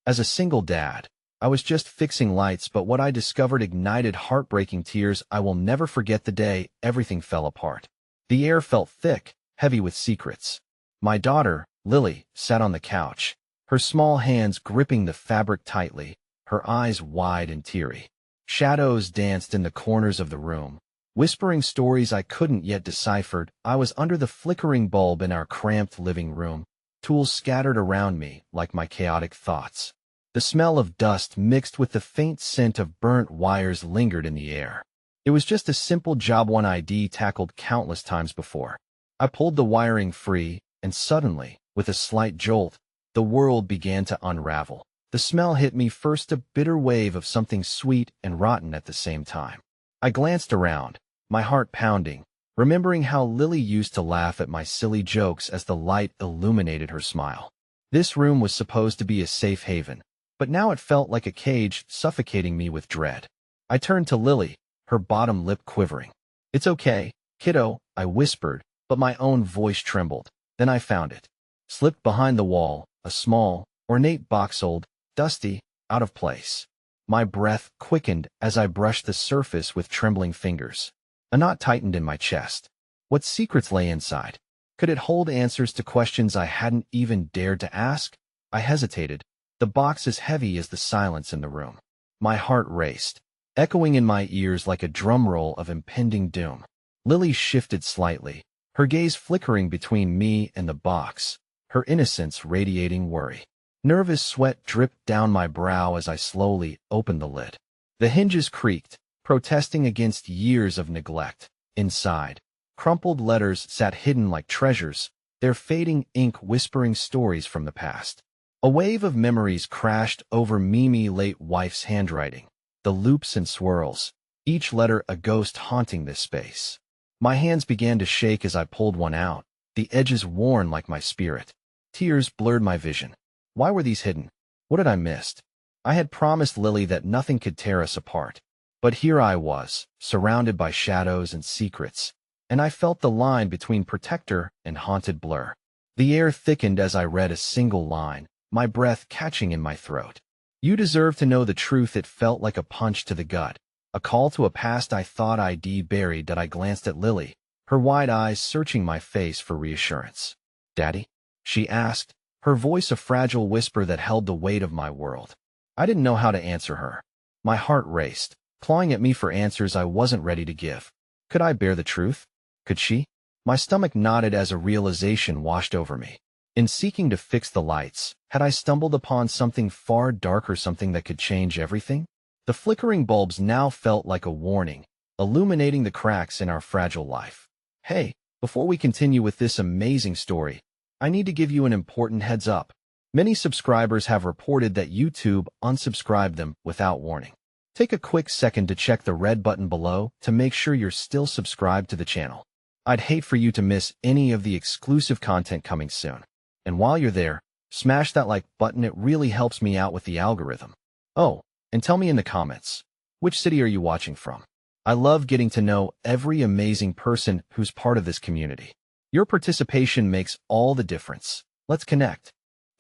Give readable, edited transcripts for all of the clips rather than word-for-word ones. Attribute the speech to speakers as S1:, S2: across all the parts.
S1: As a single dad, I was just fixing lights, but what I discovered ignited heartbreaking tears. I will never forget the day everything fell apart. The air felt thick, heavy with secrets. My daughter, Lily, sat on the couch, her small hands gripping the fabric tightly, her eyes wide and teary. Shadows danced in the corners of the room, whispering stories I couldn't yet decipher. I was under the flickering bulb in our cramped living room, tools scattered around me like my chaotic thoughts. The smell of dust mixed with the faint scent of burnt wires lingered in the air. It was just a simple job one ID tackled countless times before. I pulled the wiring free, and suddenly, with a slight jolt, the world began to unravel. The smell hit me first, a bitter wave of something sweet and rotten at the same time. I glanced around, my heart pounding, remembering how Lily used to laugh at my silly jokes as the light illuminated her smile. This room was supposed to be a safe haven, but now it felt like a cage, suffocating me with dread. I turned to Lily, her bottom lip quivering. "It's okay, kiddo," I whispered, but my own voice trembled. Then I found it. Slipped behind the wall, a small, ornate box, old, dusty, out of place. My breath quickened as I brushed the surface with trembling fingers. A knot tightened in my chest. What secrets lay inside? Could it hold answers to questions I hadn't even dared to ask? I hesitated, the box as heavy as the silence in the room. My heart raced, echoing in my ears like a drum roll of impending doom. Lily shifted slightly, her gaze flickering between me and the box, her innocence radiating worry. Nervous sweat dripped down my brow as I slowly opened the lid. The hinges creaked, protesting against years of neglect. Inside, crumpled letters sat hidden like treasures, their fading ink whispering stories from the past. A wave of memories crashed over Mimi, late wife's handwriting, the loops and swirls, each letter a ghost haunting this space. My hands began to shake as I pulled one out, the edges worn like my spirit. Tears blurred my vision. Why were these hidden? What had I missed? I had promised Lily that nothing could tear us apart. But here I was, surrounded by shadows and secrets, and I felt the line between protector and haunted blur. The air thickened as I read a single line, my breath catching in my throat. "You deserve to know the truth." It felt like a punch to the gut, a call to a past I thought I'd buried. That I glanced at Lily, her wide eyes searching my face for reassurance. "Daddy?" she asked, her voice a fragile whisper that held the weight of my world. I didn't know how to answer her. My heart raced, clawing at me for answers I wasn't ready to give. Could I bear the truth? Could she? My stomach knotted as a realization washed over me. In seeking to fix the lights, had I stumbled upon something far darker, something that could change everything? The flickering bulbs now felt like a warning, illuminating the cracks in our fragile life. Hey, before we continue with this amazing story, I need to give you an important heads up. Many subscribers have reported that YouTube unsubscribed them without warning. Take a quick second to check the red button below to make sure you're still subscribed to the channel. I'd hate for you to miss any of the exclusive content coming soon. And while you're there, smash that like button. It really helps me out with the algorithm. Oh, and tell me in the comments, which city are you watching from? I love getting to know every amazing person who's part of this community. Your participation makes all the difference. Let's connect.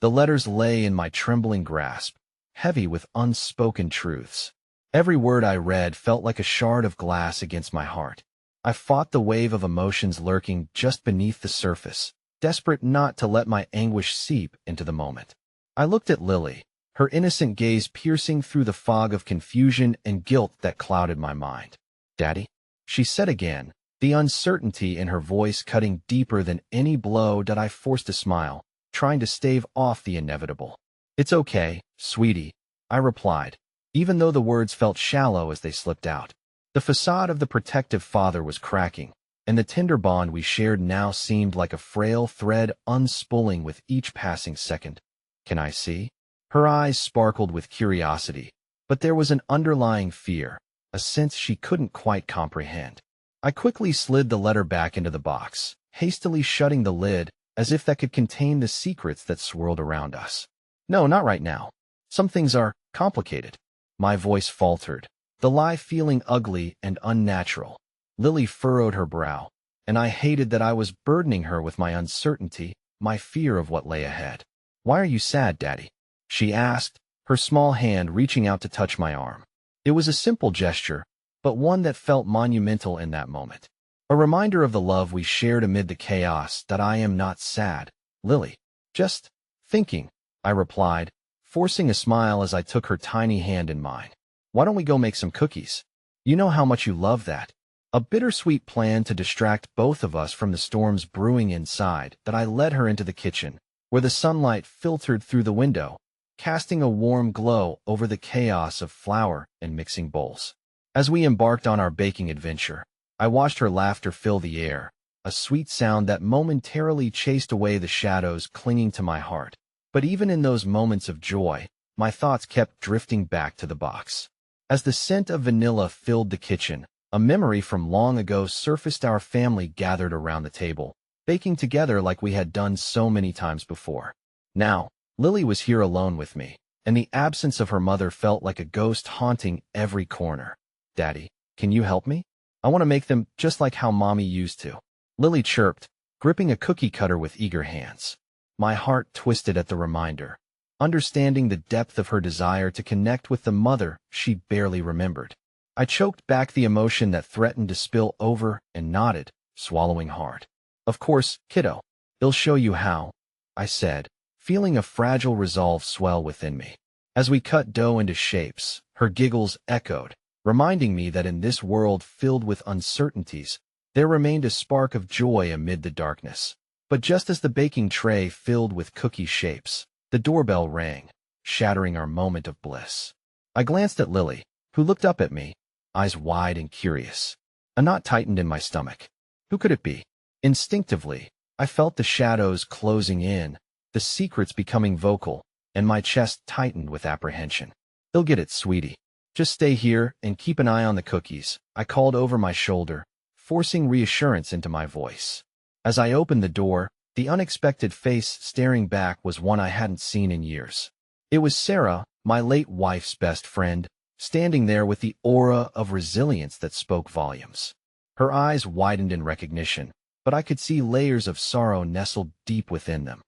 S1: The letters lay in my trembling grasp, heavy with unspoken truths. Every word I read felt like a shard of glass against my heart. I fought the wave of emotions lurking just beneath the surface, desperate not to let my anguish seep into the moment. I looked at Lily, her innocent gaze piercing through the fog of confusion and guilt that clouded my mind. "Daddy?" she said again, the uncertainty in her voice cutting deeper than any blow. That I forced a smile, trying to stave off the inevitable. "It's okay, sweetie," I replied, even though the words felt shallow as they slipped out. The facade of the protective father was cracking, and the tender bond we shared now seemed like a frail thread unspooling with each passing second. "Can I see?" Her eyes sparkled with curiosity, but there was an underlying fear, a sense she couldn't quite comprehend. I quickly slid the letter back into the box, hastily shutting the lid, as if that could contain the secrets that swirled around us. "No, not right now. Some things are complicated." My voice faltered, the lie feeling ugly and unnatural. Lily furrowed her brow, and I hated that I was burdening her with my uncertainty, my fear of what lay ahead. "Why are you sad, Daddy?" she asked, her small hand reaching out to touch my arm. It was a simple gesture, but one that felt monumental in that moment. A reminder of the love we shared amid the chaos. That I am not sad, Lily. Just thinking, I replied, forcing a smile as I took her tiny hand in mine. Why don't we go make some cookies? You know how much you love that. A bittersweet plan to distract both of us from the storms brewing inside. That I led her into the kitchen, where the sunlight filtered through the window, casting a warm glow over the chaos of flour and mixing bowls. As we embarked on our baking adventure, I watched her laughter fill the air, a sweet sound that momentarily chased away the shadows clinging to my heart. But even in those moments of joy, my thoughts kept drifting back to the box. As the scent of vanilla filled the kitchen, a memory from long ago surfaced. Our family gathered around the table, baking together like we had done so many times before. Now, Lily was here alone with me, and the absence of her mother felt like a ghost haunting every corner. Daddy, can you help me? I want to make them just like how Mommy used to. Lily chirped, gripping a cookie cutter with eager hands. My heart twisted at the reminder, understanding the depth of her desire to connect with the mother she barely remembered. I choked back the emotion that threatened to spill over and nodded, swallowing hard. Of course, kiddo. I'll show you how, I said, feeling a fragile resolve swell within me. As we cut dough into shapes, her giggles echoed, reminding me that in this world filled with uncertainties, there remained a spark of joy amid the darkness. But just as the baking tray filled with cookie shapes, the doorbell rang, shattering our moment of bliss. I glanced at Lily, who looked up at me, eyes wide and curious. A knot tightened in my stomach. Who could it be? Instinctively, I felt the shadows closing in, the secrets becoming vocal, and my chest tightened with apprehension. They'll get it, sweetie. Just stay here and keep an eye on the cookies, I called over my shoulder, forcing reassurance into my voice. As I opened the door, the unexpected face staring back was one I hadn't seen in years. It was Sarah, my late wife's best friend, standing there with the aura of resilience that spoke volumes. Her eyes widened in recognition, but I could see layers of sorrow nestled deep within them.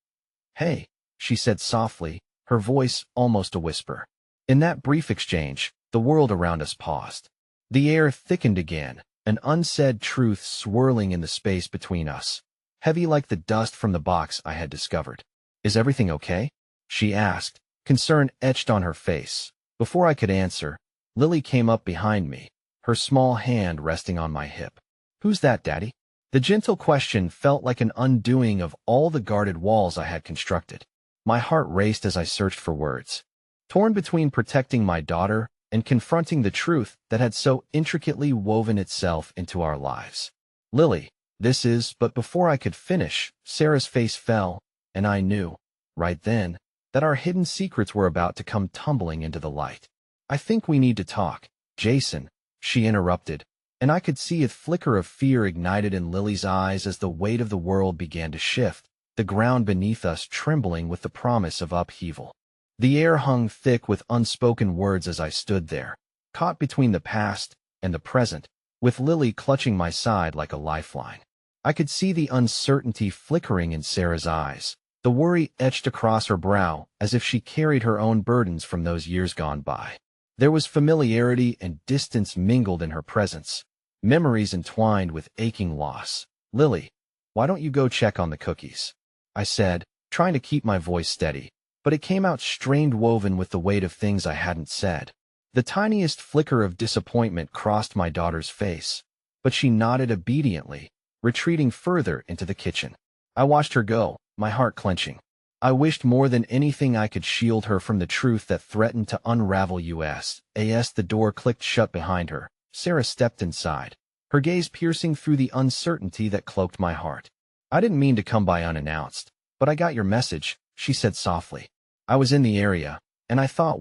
S1: Hey, she said softly, her voice almost a whisper. In that brief exchange, the world around us paused. The air thickened again, an unsaid truth swirling in the space between us, heavy like the dust from the box I had discovered. Is everything okay? She asked, concern etched on her face. Before I could answer, Lily came up behind me, her small hand resting on my hip. Who's that, Daddy? The gentle question felt like an undoing of all the guarded walls I had constructed. My heart raced as I searched for words, torn between protecting my daughter and confronting the truth that had so intricately woven itself into our lives. Lily, this is, but before I could finish, Sarah's face fell, and I knew, right then, that our hidden secrets were about to come tumbling into the light. I think we need to talk, Jason, she interrupted, and I could see a flicker of fear ignited in Lily's eyes as the weight of the world began to shift, the ground beneath us trembling with the promise of upheaval. The air hung thick with unspoken words as I stood there, caught between the past and the present, with Lily clutching my side like a lifeline. I could see the uncertainty flickering in Sarah's eyes, the worry etched across her brow as if she carried her own burdens from those years gone by. There was familiarity and distance mingled in her presence, memories entwined with aching loss. Lily, why don't you go check on the cookies? I said, trying to keep my voice steady, but it came out strained, woven with the weight of things I hadn't said. The tiniest flicker of disappointment crossed my daughter's face, but she nodded obediently, retreating further into the kitchen. I watched her go, my heart clenching. I wished more than anything I could shield her from the truth that threatened to unravel us. As the door clicked shut behind her, Sarah stepped inside, her gaze piercing through the uncertainty that cloaked my heart. I didn't mean to come by unannounced, but I got your message, she said softly. I was in the area, and I thought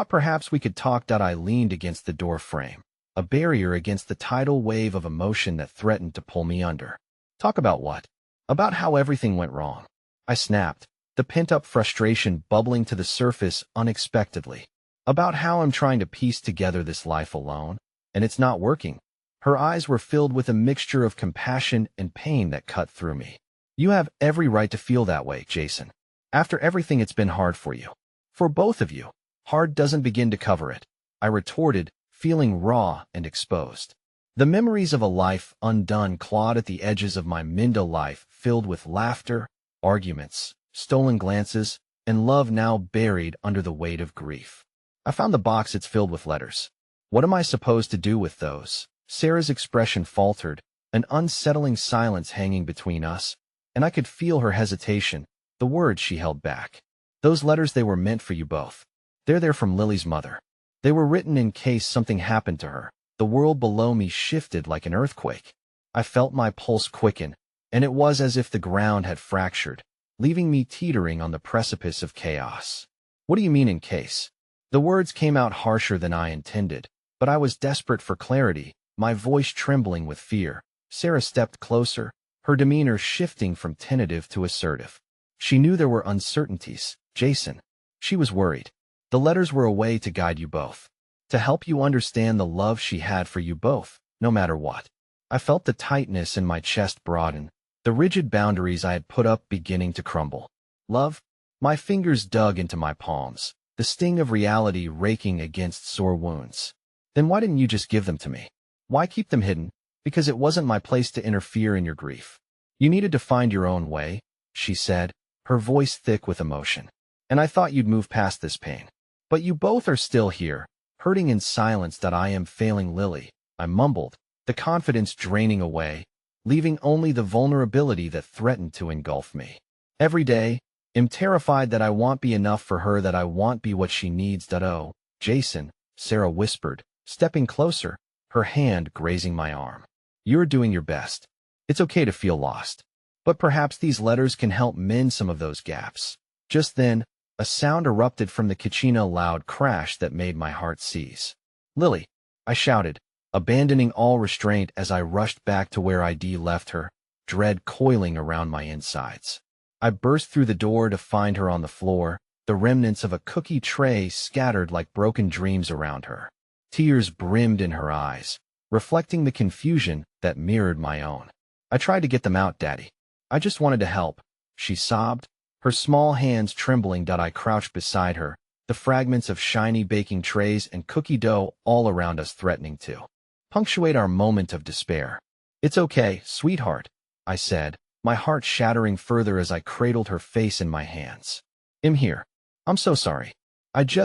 S1: perhaps we could talk. I leaned against the door frame, a barrier against the tidal wave of emotion that threatened to pull me under. Talk about what? About how everything went wrong. I snapped, the pent-up frustration bubbling to the surface unexpectedly. About how I'm trying to piece together this life alone, and it's not working. Her eyes were filled with a mixture of compassion and pain that cut through me. You have every right to feel that way, Jason. After everything, it's been hard for you. For both of you. Hard doesn't begin to cover it, I retorted, feeling raw and exposed. The memories of a life undone clawed at the edges of my Mindo life, filled with laughter, arguments, stolen glances, and love now buried under the weight of grief. I found the box. It's filled with letters. What am I supposed to do with those? Sarah's expression faltered, an unsettling silence hanging between us, and I could feel her hesitation, the words she held back. Those letters, they were meant for you both. They're there from Lily's mother. They were written in case something happened to her. The world below me shifted like an earthquake. I felt my pulse quicken, and it was as if the ground had fractured, leaving me teetering on the precipice of chaos. What do you mean in case? The words came out harsher than I intended, but I was desperate for clarity, my voice trembling with fear. Sarah stepped closer, her demeanor shifting from tentative to assertive. She knew there were uncertainties, Jason. She was worried. The letters were a way to guide you both, to help you understand the love she had for you both, no matter what. I felt the tightness in my chest broaden, the rigid boundaries I had put up beginning to crumble. Love? My fingers dug into my palms, the sting of reality raking against sore wounds. Then why didn't you just give them to me? Why keep them hidden? Because it wasn't my place to interfere in your grief. You needed to find your own way, she said, her voice thick with emotion. And I thought you'd move past this pain. But you both are still here, hurting in silence. That I am failing Lily, I mumbled, the confidence draining away, leaving only the vulnerability that threatened to engulf me. Every day, I'm terrified that I won't be enough for her, that I won't be what she needs. Oh, Jason, Sarah whispered, stepping closer, her hand grazing my arm. You're doing your best. It's okay to feel lost. But perhaps these letters can help mend some of those gaps. Just then, a sound erupted from the kitchen, a loud crash that made my heart seize. Lily, I shouted, abandoning all restraint as I rushed back to where I'd left her, dread coiling around my insides. I burst through the door to find her on the floor, the remnants of a cookie tray scattered like broken dreams around her. Tears brimmed in her eyes, reflecting the confusion that mirrored my own. I tried to get them out, Daddy. I just wanted to help, she sobbed, her small hands trembling. I crouched beside her, the fragments of shiny baking trays and cookie dough all around us threatening to punctuate our moment of despair. It's okay, sweetheart, I said, my heart shattering further as I cradled her face in my hands. I'm here. I'm so sorry.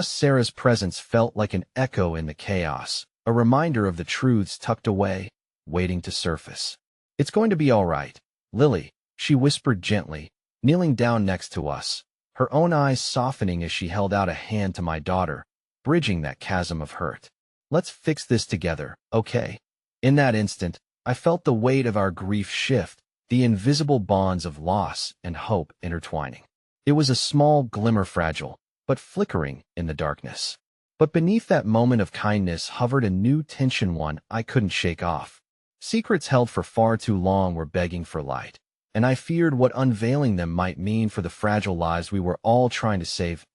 S1: Sarah's presence felt like an echo in the chaos, a reminder of the truths tucked away, waiting to surface. It's going to be all right, Lily, she whispered gently, kneeling down next to us, her own eyes softening as she held out a hand to my daughter, bridging that chasm of hurt. Let's fix this together, okay? In that instant, I felt the weight of our grief shift, the invisible bonds of loss and hope intertwining. It was a small glimmer, fragile, but flickering in the darkness. But beneath that moment of kindness hovered a new tension, one I couldn't shake off. Secrets held for far too long were begging for light, and I feared what unveiling them might mean for the fragile lives we were all trying to save.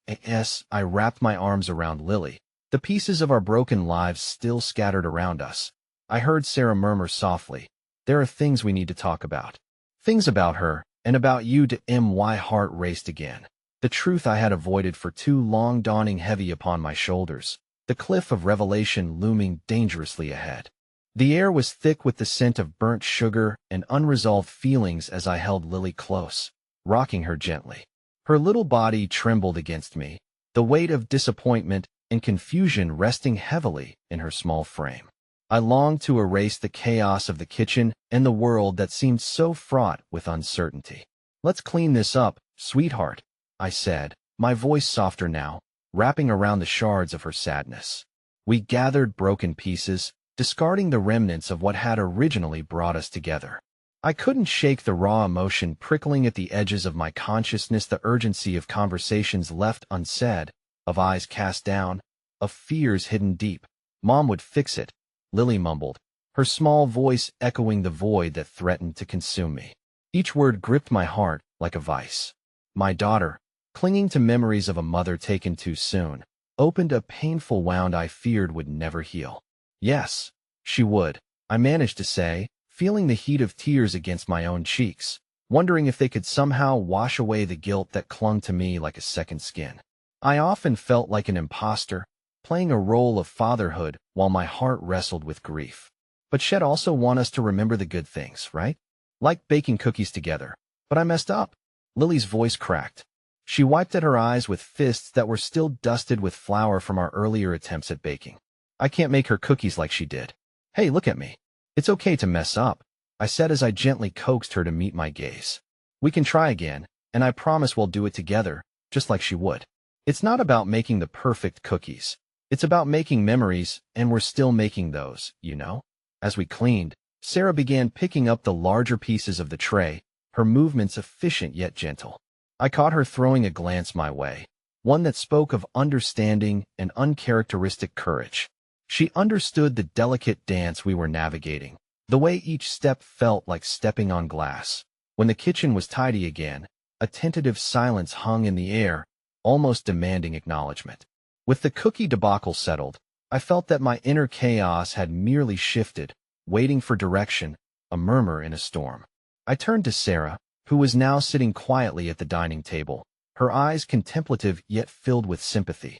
S1: I wrapped my arms around Lily, the pieces of our broken lives still scattered around us. I heard Sarah murmur softly, there are things we need to talk about. Things about her, and about you. My heart raced again. The truth I had avoided for too long dawning heavy upon my shoulders, the cliff of revelation looming dangerously ahead. The air was thick with the scent of burnt sugar and unresolved feelings as I held Lily close, rocking her gently. Her little body trembled against me, the weight of disappointment and confusion resting heavily in her small frame. I longed to erase the chaos of the kitchen and the world that seemed so fraught with uncertainty. Let's clean this up, sweetheart, I said, my voice softer now, wrapping around the shards of her sadness. We gathered broken pieces, discarding the remnants of what had originally brought us together. I couldn't shake the raw emotion prickling at the edges of my consciousness, the urgency of conversations left unsaid, of eyes cast down, of fears hidden deep. Mom would fix it, Lily mumbled, her small voice echoing the void that threatened to consume me. Each word gripped my heart like a vice. My daughter, clinging to memories of a mother taken too soon, opened a painful wound I feared would never heal. Yes, she would, I managed to say, feeling the heat of tears against my own cheeks, wondering if they could somehow wash away the guilt that clung to me like a second skin. I often felt like an imposter, playing a role of fatherhood while my heart wrestled with grief. But Shed also want us to remember the good things, right? Like baking cookies together. But I messed up. Lily's voice cracked. She wiped at her eyes with fists that were still dusted with flour from our earlier attempts at baking. I can't make her cookies like she did. Hey, look at me. It's okay to mess up, I said as I gently coaxed her to meet my gaze. We can try again, and I promise we'll do it together, just like she would. It's not about making the perfect cookies. It's about making memories, and we're still making those, you know? As we cleaned, Sarah began picking up the larger pieces of the tray, her movements efficient yet gentle. I caught her throwing a glance my way, one that spoke of understanding and uncharacteristic courage. She understood the delicate dance we were navigating, the way each step felt like stepping on glass. When the kitchen was tidy again, a tentative silence hung in the air, almost demanding acknowledgement. With the cookie debacle settled, I felt that my inner chaos had merely shifted, waiting for direction, a murmur in a storm. I turned to Sarah, who was now sitting quietly at the dining table, her eyes contemplative yet filled with sympathy.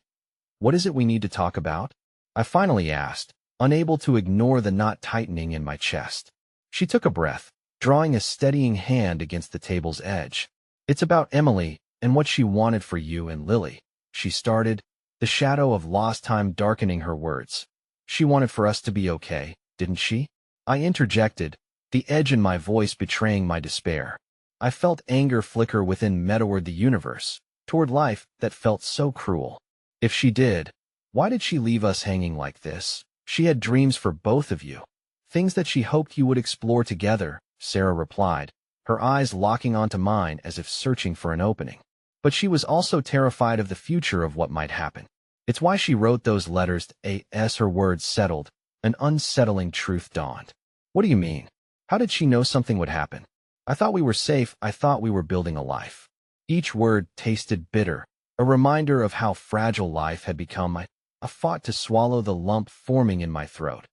S1: What is it we need to talk about? I finally asked, unable to ignore the knot tightening in my chest. She took a breath, drawing a steadying hand against the table's edge. It's about Emily and what she wanted for you and Lily, she started, the shadow of lost time darkening her words. She wanted for us to be okay, didn't she? I interjected, the edge in my voice betraying my despair. I felt anger flicker within me toward the universe, toward life that felt so cruel. If she did, why did she leave us hanging like this? She had dreams for both of you. Things that she hoped you would explore together, Sarah replied, her eyes locking onto mine as if searching for an opening. But she was also terrified of the future of what might happen. It's why she wrote those letters. As her words settled, an unsettling truth dawned. What do you mean? How did she know something would happen? I thought we were safe. I thought we were building a life. Each word tasted bitter, a reminder of how fragile life had become. I fought to swallow the lump forming in my throat.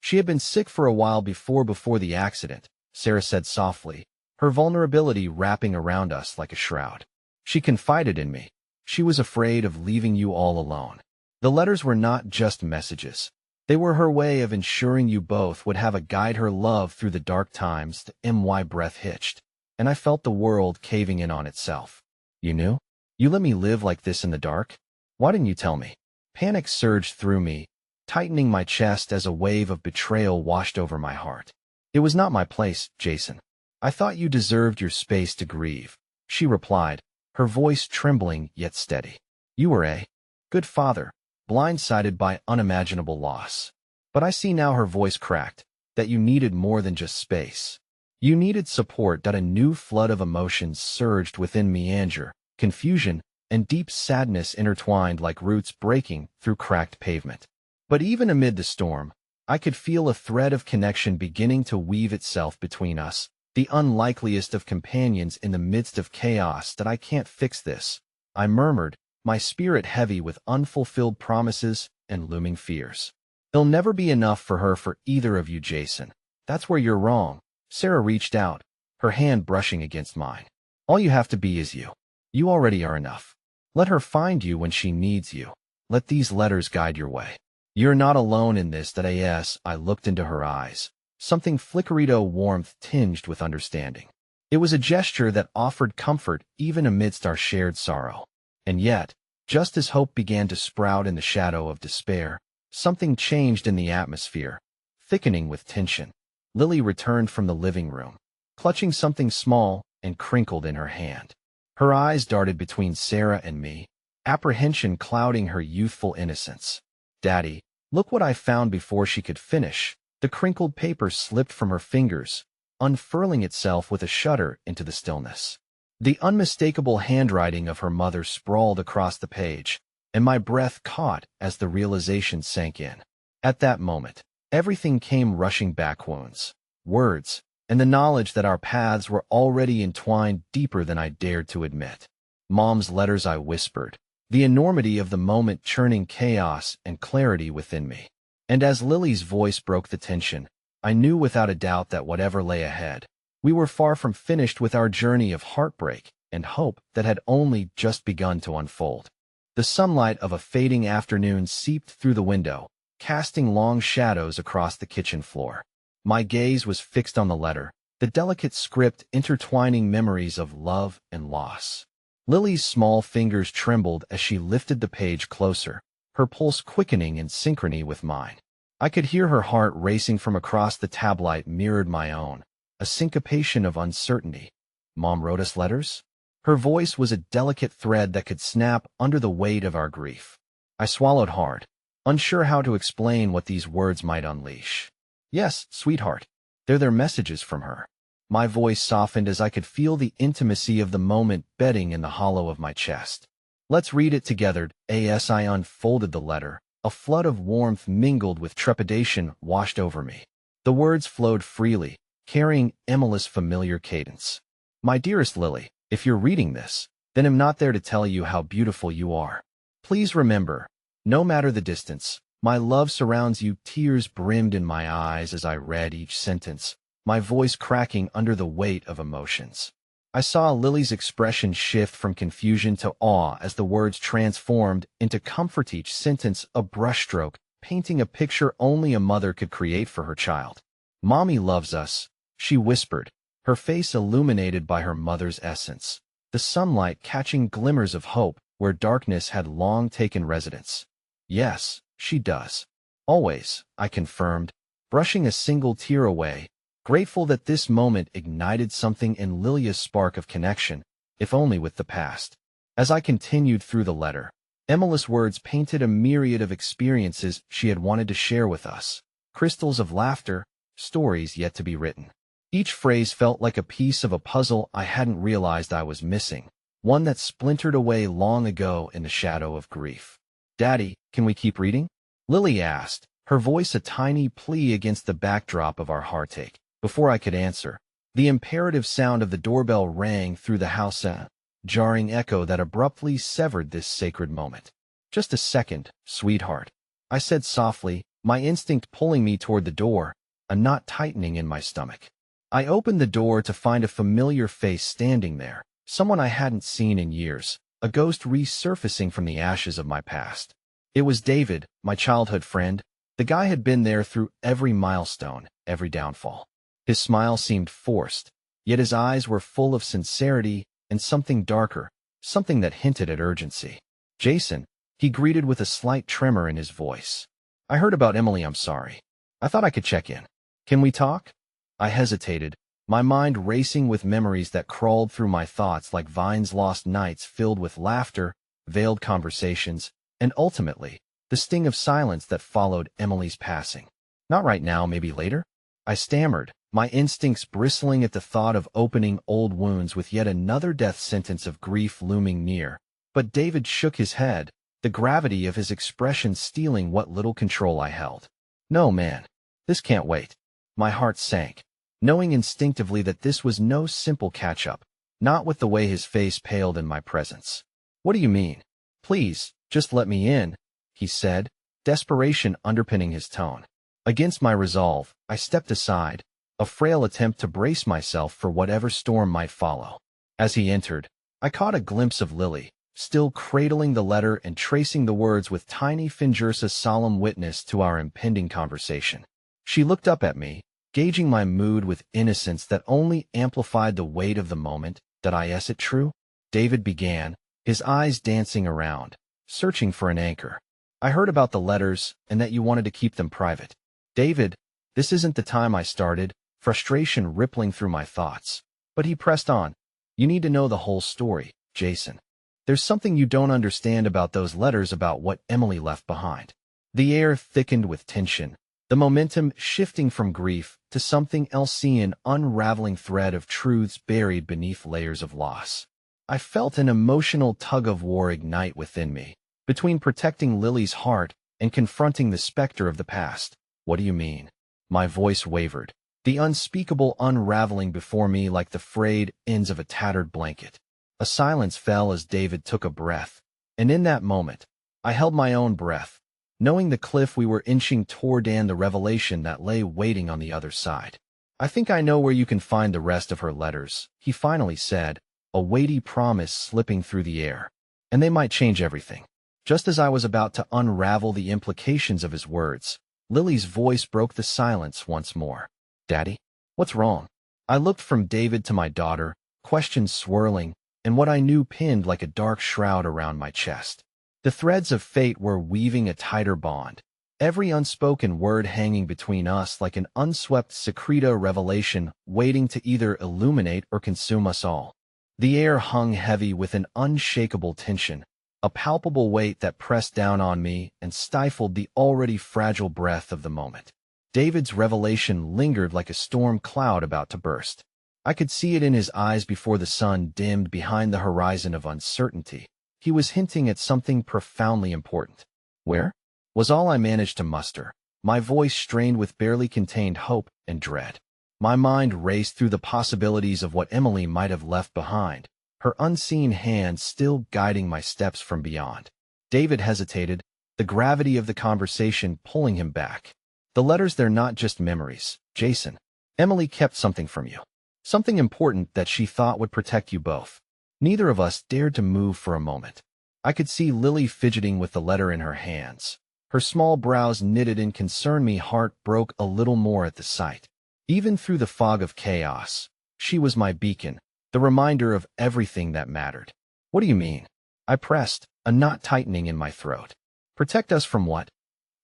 S1: She had been sick for a while before the accident, Sarah said softly, her vulnerability wrapping around us like a shroud. She confided in me. She was afraid of leaving you all alone. The letters were not just messages. They were her way of ensuring you both would have a guide her love through the dark times. My breath hitched, and I felt the world caving in on itself. You knew? You let me live like this in the dark? Why didn't you tell me? Panic surged through me, tightening my chest as a wave of betrayal washed over my heart. It was not my place, Jason. I thought you deserved your space to grieve, she replied, her voice trembling yet steady. You were a good father, blindsided by unimaginable loss. But I see now, her voice cracked, that you needed more than just space. You needed support. A new flood of emotions surged within me, anger, confusion, and deep sadness intertwined like roots breaking through cracked pavement. But even amid the storm, I could feel a thread of connection beginning to weave itself between us, the unlikeliest of companions in the midst of chaos. I can't fix this, I murmured, my spirit heavy with unfulfilled promises and looming fears. There'll never be enough for her for either of you, Jason. That's where you're wrong. Sarah reached out, her hand brushing against mine. All you have to be is you. You already are enough. Let her find you when she needs you. Let these letters guide your way. You're not alone in this. I looked into her eyes, something flickerito warmth tinged with understanding. It was a gesture that offered comfort even amidst our shared sorrow. And yet, just as hope began to sprout in the shadow of despair, something changed in the atmosphere, thickening with tension. Lily returned from the living room, clutching something small and crinkled in her hand. Her eyes darted between Sarah and me, apprehension clouding her youthful innocence. Daddy, look what I found. Before she could finish, the crinkled paper slipped from her fingers, unfurling itself with a shudder into the stillness. The unmistakable handwriting of her mother sprawled across the page, and my breath caught as the realization sank in. At that moment, everything came rushing back: wounds, words, and the knowledge that our paths were already entwined deeper than I dared to admit. Mom's letters, I whispered, the enormity of the moment churning chaos and clarity within me. And as Lily's voice broke the tension, I knew without a doubt that whatever lay ahead, we were far from finished with our journey of heartbreak and hope that had only just begun to unfold. The sunlight of a fading afternoon seeped through the window, casting long shadows across the kitchen floor. My gaze was fixed on the letter, the delicate script intertwining memories of love and loss. Lily's small fingers trembled as she lifted the page closer, her pulse quickening in synchrony with mine. I could hear her heart racing from across the tablet mirrored my own, a syncopation of uncertainty. Mom wrote us letters? Her voice was a delicate thread that could snap under the weight of our grief. I swallowed hard, unsure how to explain what these words might unleash. Yes, sweetheart, they're their messages from her. My voice softened as I could feel the intimacy of the moment bedding in the hollow of my chest. Let's read it together. As I unfolded the letter, a flood of warmth mingled with trepidation washed over me. The words flowed freely, carrying Emily's familiar cadence. My dearest Lily, if you're reading this, then I'm not there to tell you how beautiful you are. Please remember, no matter the distance, my love surrounds you. Tears brimmed in my eyes as I read each sentence, my voice cracking under the weight of emotions. I saw Lily's expression shift from confusion to awe as the words transformed into comfort. Each sentence a brushstroke, painting a picture only a mother could create for her child. Mommy loves us, she whispered, her face illuminated by her mother's essence, the sunlight catching glimmers of hope where darkness had long taken residence. Yes, she does. Always, I confirmed, brushing a single tear away, grateful that this moment ignited something in Lilia's spark of connection, if only with the past. As I continued through the letter, Emily's words painted a myriad of experiences she had wanted to share with us, crystals of laughter, stories yet to be written. Each phrase felt like a piece of a puzzle I hadn't realized I was missing, one that splintered away long ago in the shadow of grief. Daddy, can we keep reading? Lily asked, her voice a tiny plea against the backdrop of our heartache. Before I could answer, the imperative sound of the doorbell rang through the house, a jarring echo that abruptly severed this sacred moment. Just a second, sweetheart, I said softly, my instinct pulling me toward the door, a knot tightening in my stomach. I opened the door to find a familiar face standing there, someone I hadn't seen in years, a ghost resurfacing from the ashes of my past. It was David, my childhood friend. The guy had been there through every milestone, every downfall. His smile seemed forced, yet his eyes were full of sincerity and something darker, something that hinted at urgency. Jason, he greeted with a slight tremor in his voice. I heard about Emily. I'm sorry. I thought I could check in. Can we talk? I hesitated, my mind racing with memories that crawled through my thoughts like vines. Lost nights filled with laughter, veiled conversations, and ultimately, the sting of silence that followed Emily's passing. Not right now, maybe later? I stammered, my instincts bristling at the thought of opening old wounds with yet another death sentence of grief looming near. But David shook his head, the gravity of his expression stealing what little control I held. No, man. This can't wait. My heart sank, knowing instinctively that this was no simple catch-up, not with the way his face paled in my presence. What do you mean? Please, just let me in, he said, desperation underpinning his tone. Against my resolve, I stepped aside, a frail attempt to brace myself for whatever storm might follow. As he entered, I caught a glimpse of Lily, still cradling the letter and tracing the words with tiny fingers, a solemn witness to our impending conversation. She looked up at me, gauging my mood with innocence that only amplified the weight of the moment. Did I guess it true? David began, his eyes dancing around, searching for an anchor. I heard about the letters and that you wanted to keep them private. David, this isn't the time. I started, frustration rippling through my thoughts. But he pressed on. You need to know the whole story, Jason. There's something you don't understand about those letters, about what Emily left behind. The air thickened with tension, the momentum shifting from grief to something else, an unraveling thread of truths buried beneath layers of loss. I felt an emotional tug-of-war ignite within me, between protecting Lily's heart and confronting the specter of the past. What do you mean? My voice wavered, the unspeakable unraveling before me like the frayed ends of a tattered blanket. A silence fell as David took a breath, and in that moment, I held my own breath, knowing the cliff we were inching toward and the revelation that lay waiting on the other side. I think I know where you can find the rest of her letters, he finally said, a weighty promise slipping through the air. And they might change everything. Just as I was about to unravel the implications of his words, Lily's voice broke the silence once more. Daddy, what's wrong? I looked from David to my daughter, questions swirling, and what I knew pinned like a dark shroud around my chest. The threads of fate were weaving a tighter bond, every unspoken word hanging between us like an unswept secreta revelation waiting to either illuminate or consume us all. The air hung heavy with an unshakable tension, a palpable weight that pressed down on me and stifled the already fragile breath of the moment. David's revelation lingered like a storm cloud about to burst. I could see it in his eyes before the sun dimmed behind the horizon of uncertainty. He was hinting at something profoundly important. Where? Was all I managed to muster, my voice strained with barely contained hope and dread. My mind raced through the possibilities of what Emily might have left behind, her unseen hand still guiding my steps from beyond. David hesitated, the gravity of the conversation pulling him back. The letters, they're not just memories, Jason. Emily kept something from you. Something important that she thought would protect you both. Neither of us dared to move for a moment. I could see Lily fidgeting with the letter in her hands. Her small brows knitted in concern. My heart broke a little more at the sight. Even through the fog of chaos, she was my beacon, the reminder of everything that mattered. What do you mean? I pressed, a knot tightening in my throat. Protect us from what?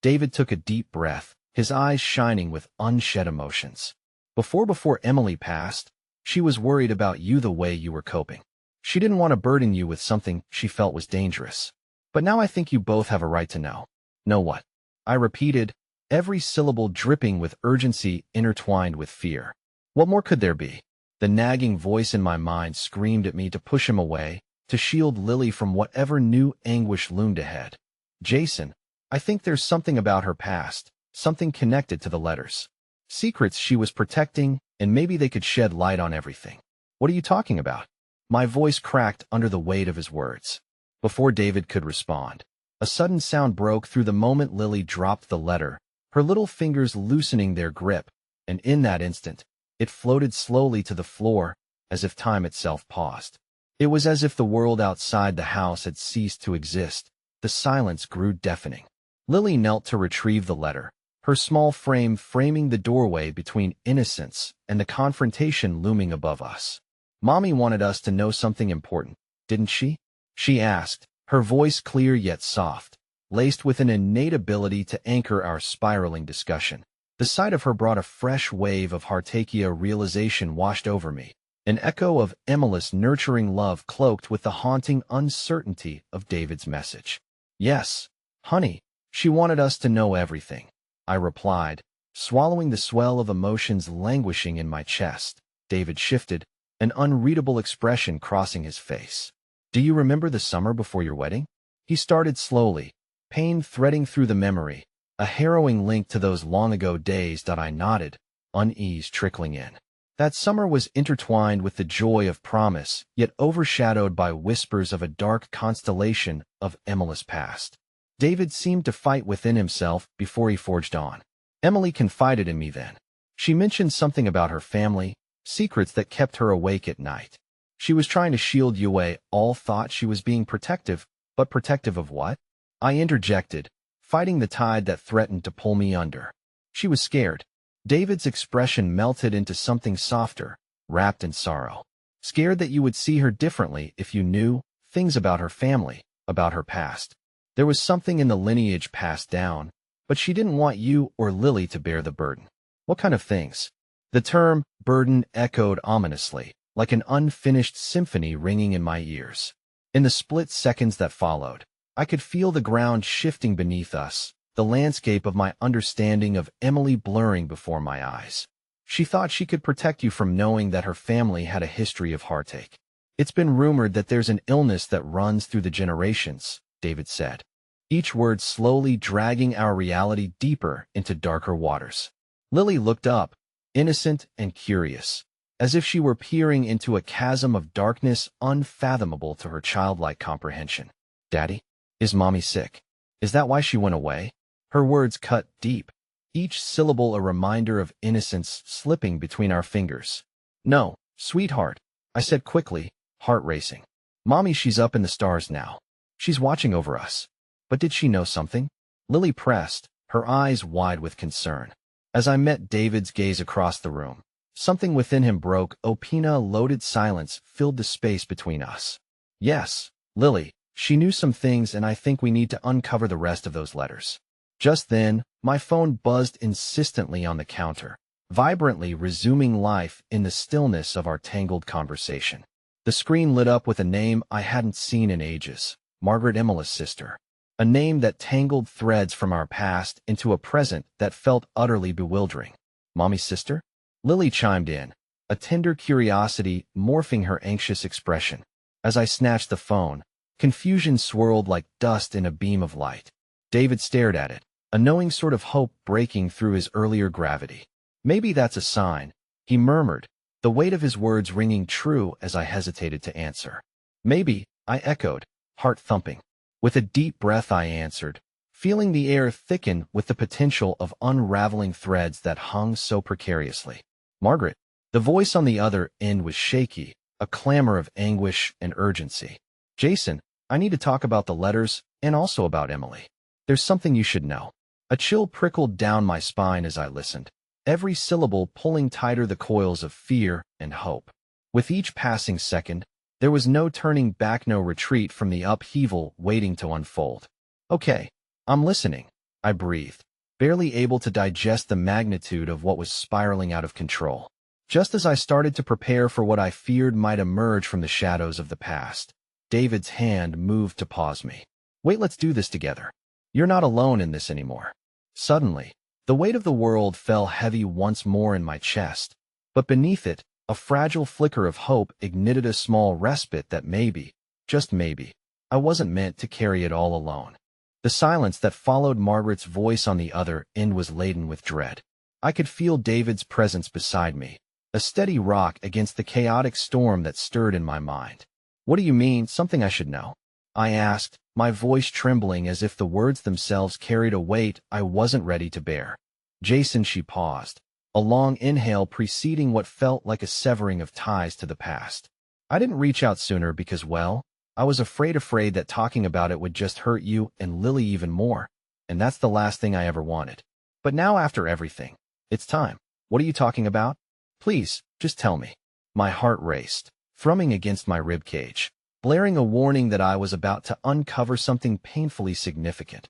S1: David took a deep breath, his eyes shining with unshed emotions. Before Emily passed, she was worried about you the way you were coping. She didn't want to burden you with something she felt was dangerous. But now I think you both have a right to know. Know what? I repeated, every syllable dripping with urgency intertwined with fear. What more could there be? The nagging voice in my mind screamed at me to push him away, to shield Lily from whatever new anguish loomed ahead. Jason, I think there's something about her past, something connected to the letters. Secrets she was protecting, and maybe they could shed light on everything. What are you talking about? My voice cracked under the weight of his words. Before David could respond, a sudden sound broke through the moment Lily dropped the letter, her little fingers loosening their grip, and in that instant, it floated slowly to the floor, as if time itself paused. It was as if the world outside the house had ceased to exist. The silence grew deafening. Lily knelt to retrieve the letter, her small frame framing the doorway between innocence and the confrontation looming above us. Mommy wanted us to know something important, didn't she? She asked, her voice clear yet soft, laced with an innate ability to anchor our spiraling discussion. The sight of her brought a fresh wave of Hartakia realization washed over me, an echo of Emily's nurturing love cloaked with the haunting uncertainty of David's message. Yes, honey, she wanted us to know everything, I replied, swallowing the swell of emotions languishing in my chest. David shifted, an unreadable expression crossing his face. Do you remember the summer before your wedding? He started slowly, pain threading through the memory, a harrowing link to those long-ago days. I nodded, unease trickling in. That summer was intertwined with the joy of promise, yet overshadowed by whispers of a dark constellation of Emily's past. David seemed to fight within himself before he forged on. Emily confided in me then. She mentioned something about her family, secrets that kept her awake at night. She was trying to shield you away. All thought she was being protective, but protective of what? I interjected, fighting the tide that threatened to pull me under. She was scared. David's expression melted into something softer, wrapped in sorrow. Scared that you would see her differently if you knew things about her family, about her past. There was something in the lineage passed down, but she didn't want you or Lily to bear the burden. What kind of things? The term burden echoed ominously, like an unfinished symphony ringing in my ears. In the split seconds that followed, I could feel the ground shifting beneath us, the landscape of my understanding of Emily blurring before my eyes. She thought she could protect you from knowing that her family had a history of heartache. It's been rumored that there's an illness that runs through the generations, David said, each word slowly dragging our reality deeper into darker waters. Lily looked up, innocent and curious, as if she were peering into a chasm of darkness unfathomable to her childlike comprehension. Daddy, is Mommy sick? Is that why she went away? Her words cut deep, each syllable a reminder of innocence slipping between our fingers. No, sweetheart, I said quickly, heart racing. Mommy, she's up in the stars now. She's watching over us. But did she know something? Lily pressed, her eyes wide with concern. As I met David's gaze across the room, something within him broke. A loaded silence filled the space between us. Yes, Lily, she knew some things, and I think we need to uncover the rest of those letters. Just then, my phone buzzed insistently on the counter, vibrantly resuming life in the stillness of our tangled conversation. The screen lit up with a name I hadn't seen in ages, Margaret, Emily's sister. A name that tangled threads from our past into a present that felt utterly bewildering. Mommy's sister? Lily chimed in, a tender curiosity morphing her anxious expression. As I snatched the phone, confusion swirled like dust in a beam of light. David stared at it, a knowing sort of hope breaking through his earlier gravity. Maybe that's a sign, he murmured, the weight of his words ringing true as I hesitated to answer. Maybe, I echoed, heart thumping. With a deep breath I answered, feeling the air thicken with the potential of unraveling threads that hung so precariously. Margaret. The voice on the other end was shaky, a clamor of anguish and urgency. Jason, I need to talk about the letters and also about Emily. There's something you should know. A chill prickled down my spine as I listened, every syllable pulling tighter the coils of fear and hope. With each passing second, there was no turning back, no retreat from the upheaval waiting to unfold. Okay, I'm listening, I breathed, barely able to digest the magnitude of what was spiraling out of control. Just as I started to prepare for what I feared might emerge from the shadows of the past, David's hand moved to pause me. Wait, let's do this together. You're not alone in this anymore. Suddenly, the weight of the world fell heavy once more in my chest, but beneath it, a fragile flicker of hope ignited a small respite that maybe, just maybe, I wasn't meant to carry it all alone. The silence that followed Margaret's voice on the other end was laden with dread. I could feel David's presence beside me, a steady rock against the chaotic storm that stirred in my mind. What do you mean, something I should know? I asked, my voice trembling as if the words themselves carried a weight I wasn't ready to bear. Jason, she paused, a long inhale preceding what felt like a severing of ties to the past. I didn't reach out sooner because, well, I was afraid that talking about it would just hurt you and Lily even more, and that's the last thing I ever wanted. But now after everything, it's time. What are you talking about? Please, just tell me. My heart raced, thrumming against my ribcage, blaring a warning that I was about to uncover something painfully significant.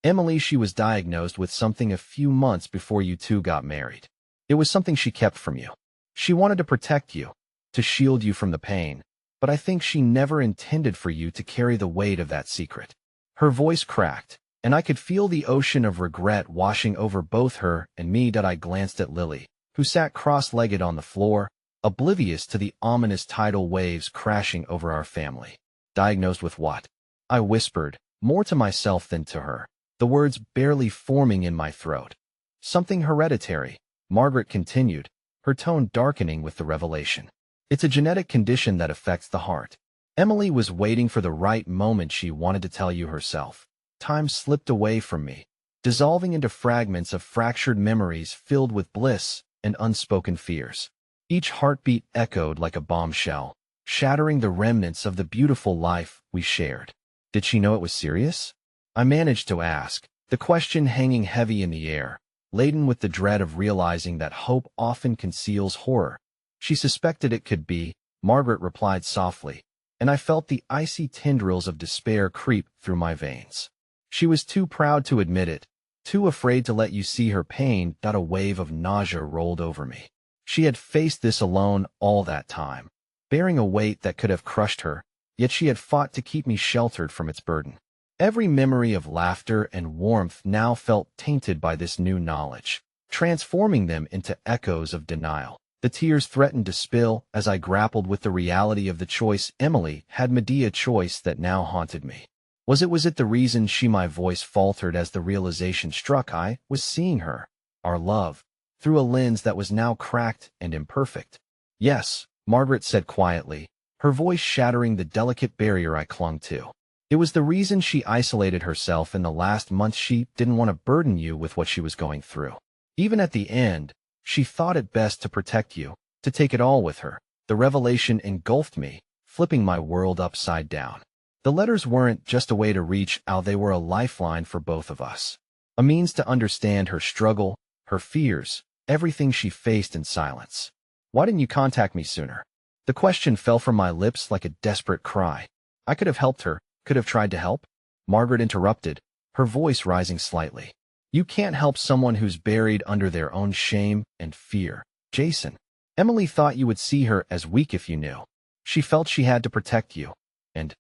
S1: Emily, she was diagnosed with something a few months before you two got married. It was something she kept from you. She wanted to protect you, to shield you from the pain, but I think she never intended for you to carry the weight of that secret. Her voice cracked, and I could feel the ocean of regret washing over both her and me. I glanced at Lily, who sat cross-legged on the floor, oblivious to the ominous tidal waves crashing over our family. Diagnosed with what? I whispered, more to myself than to her, the words barely forming in my throat. Something hereditary, Margaret continued, her tone darkening with the revelation. It's a genetic condition that affects the heart. Emily was waiting for the right moment. She wanted to tell you herself. Time slipped away from me, dissolving into fragments of fractured memories filled with bliss and unspoken fears. Each heartbeat echoed like a bombshell, shattering the remnants of the beautiful life we shared. Did she know it was serious? I managed to ask, the question hanging heavy in the air, laden with the dread of realizing that hope often conceals horror. She suspected it could be, Margaret replied softly, and I felt the icy tendrils of despair creep through my veins. She was too proud to admit it, too afraid to let you see her pain. A wave of nausea rolled over me. She had faced this alone all that time, bearing a weight that could have crushed her, yet she had fought to keep me sheltered from its burden. Every memory of laughter and warmth now felt tainted by this new knowledge, transforming them into echoes of denial. The tears threatened to spill as I grappled with the reality of the choice Emily had made, a choice that now haunted me. Was it the reason she? My voice faltered as the realization struck. I was seeing her, our love, through a lens that was now cracked and imperfect. Yes, Margaret said quietly, her voice shattering the delicate barrier I clung to. It was the reason she isolated herself in the last month. She didn't want to burden you with what she was going through. Even at the end, she thought it best to protect you, to take it all with her. The revelation engulfed me, flipping my world upside down. The letters weren't just a way to reach out, they were a lifeline for both of us. A means to understand her struggle, her fears, everything she faced in silence. Why didn't you contact me sooner? The question fell from my lips like a desperate cry. I could have helped her, could have tried to help. Margaret interrupted, her voice rising slightly. You can't help someone who's buried under their own shame and fear. Jason. Emily thought you would see her as weak if you knew. She felt she had to protect you. And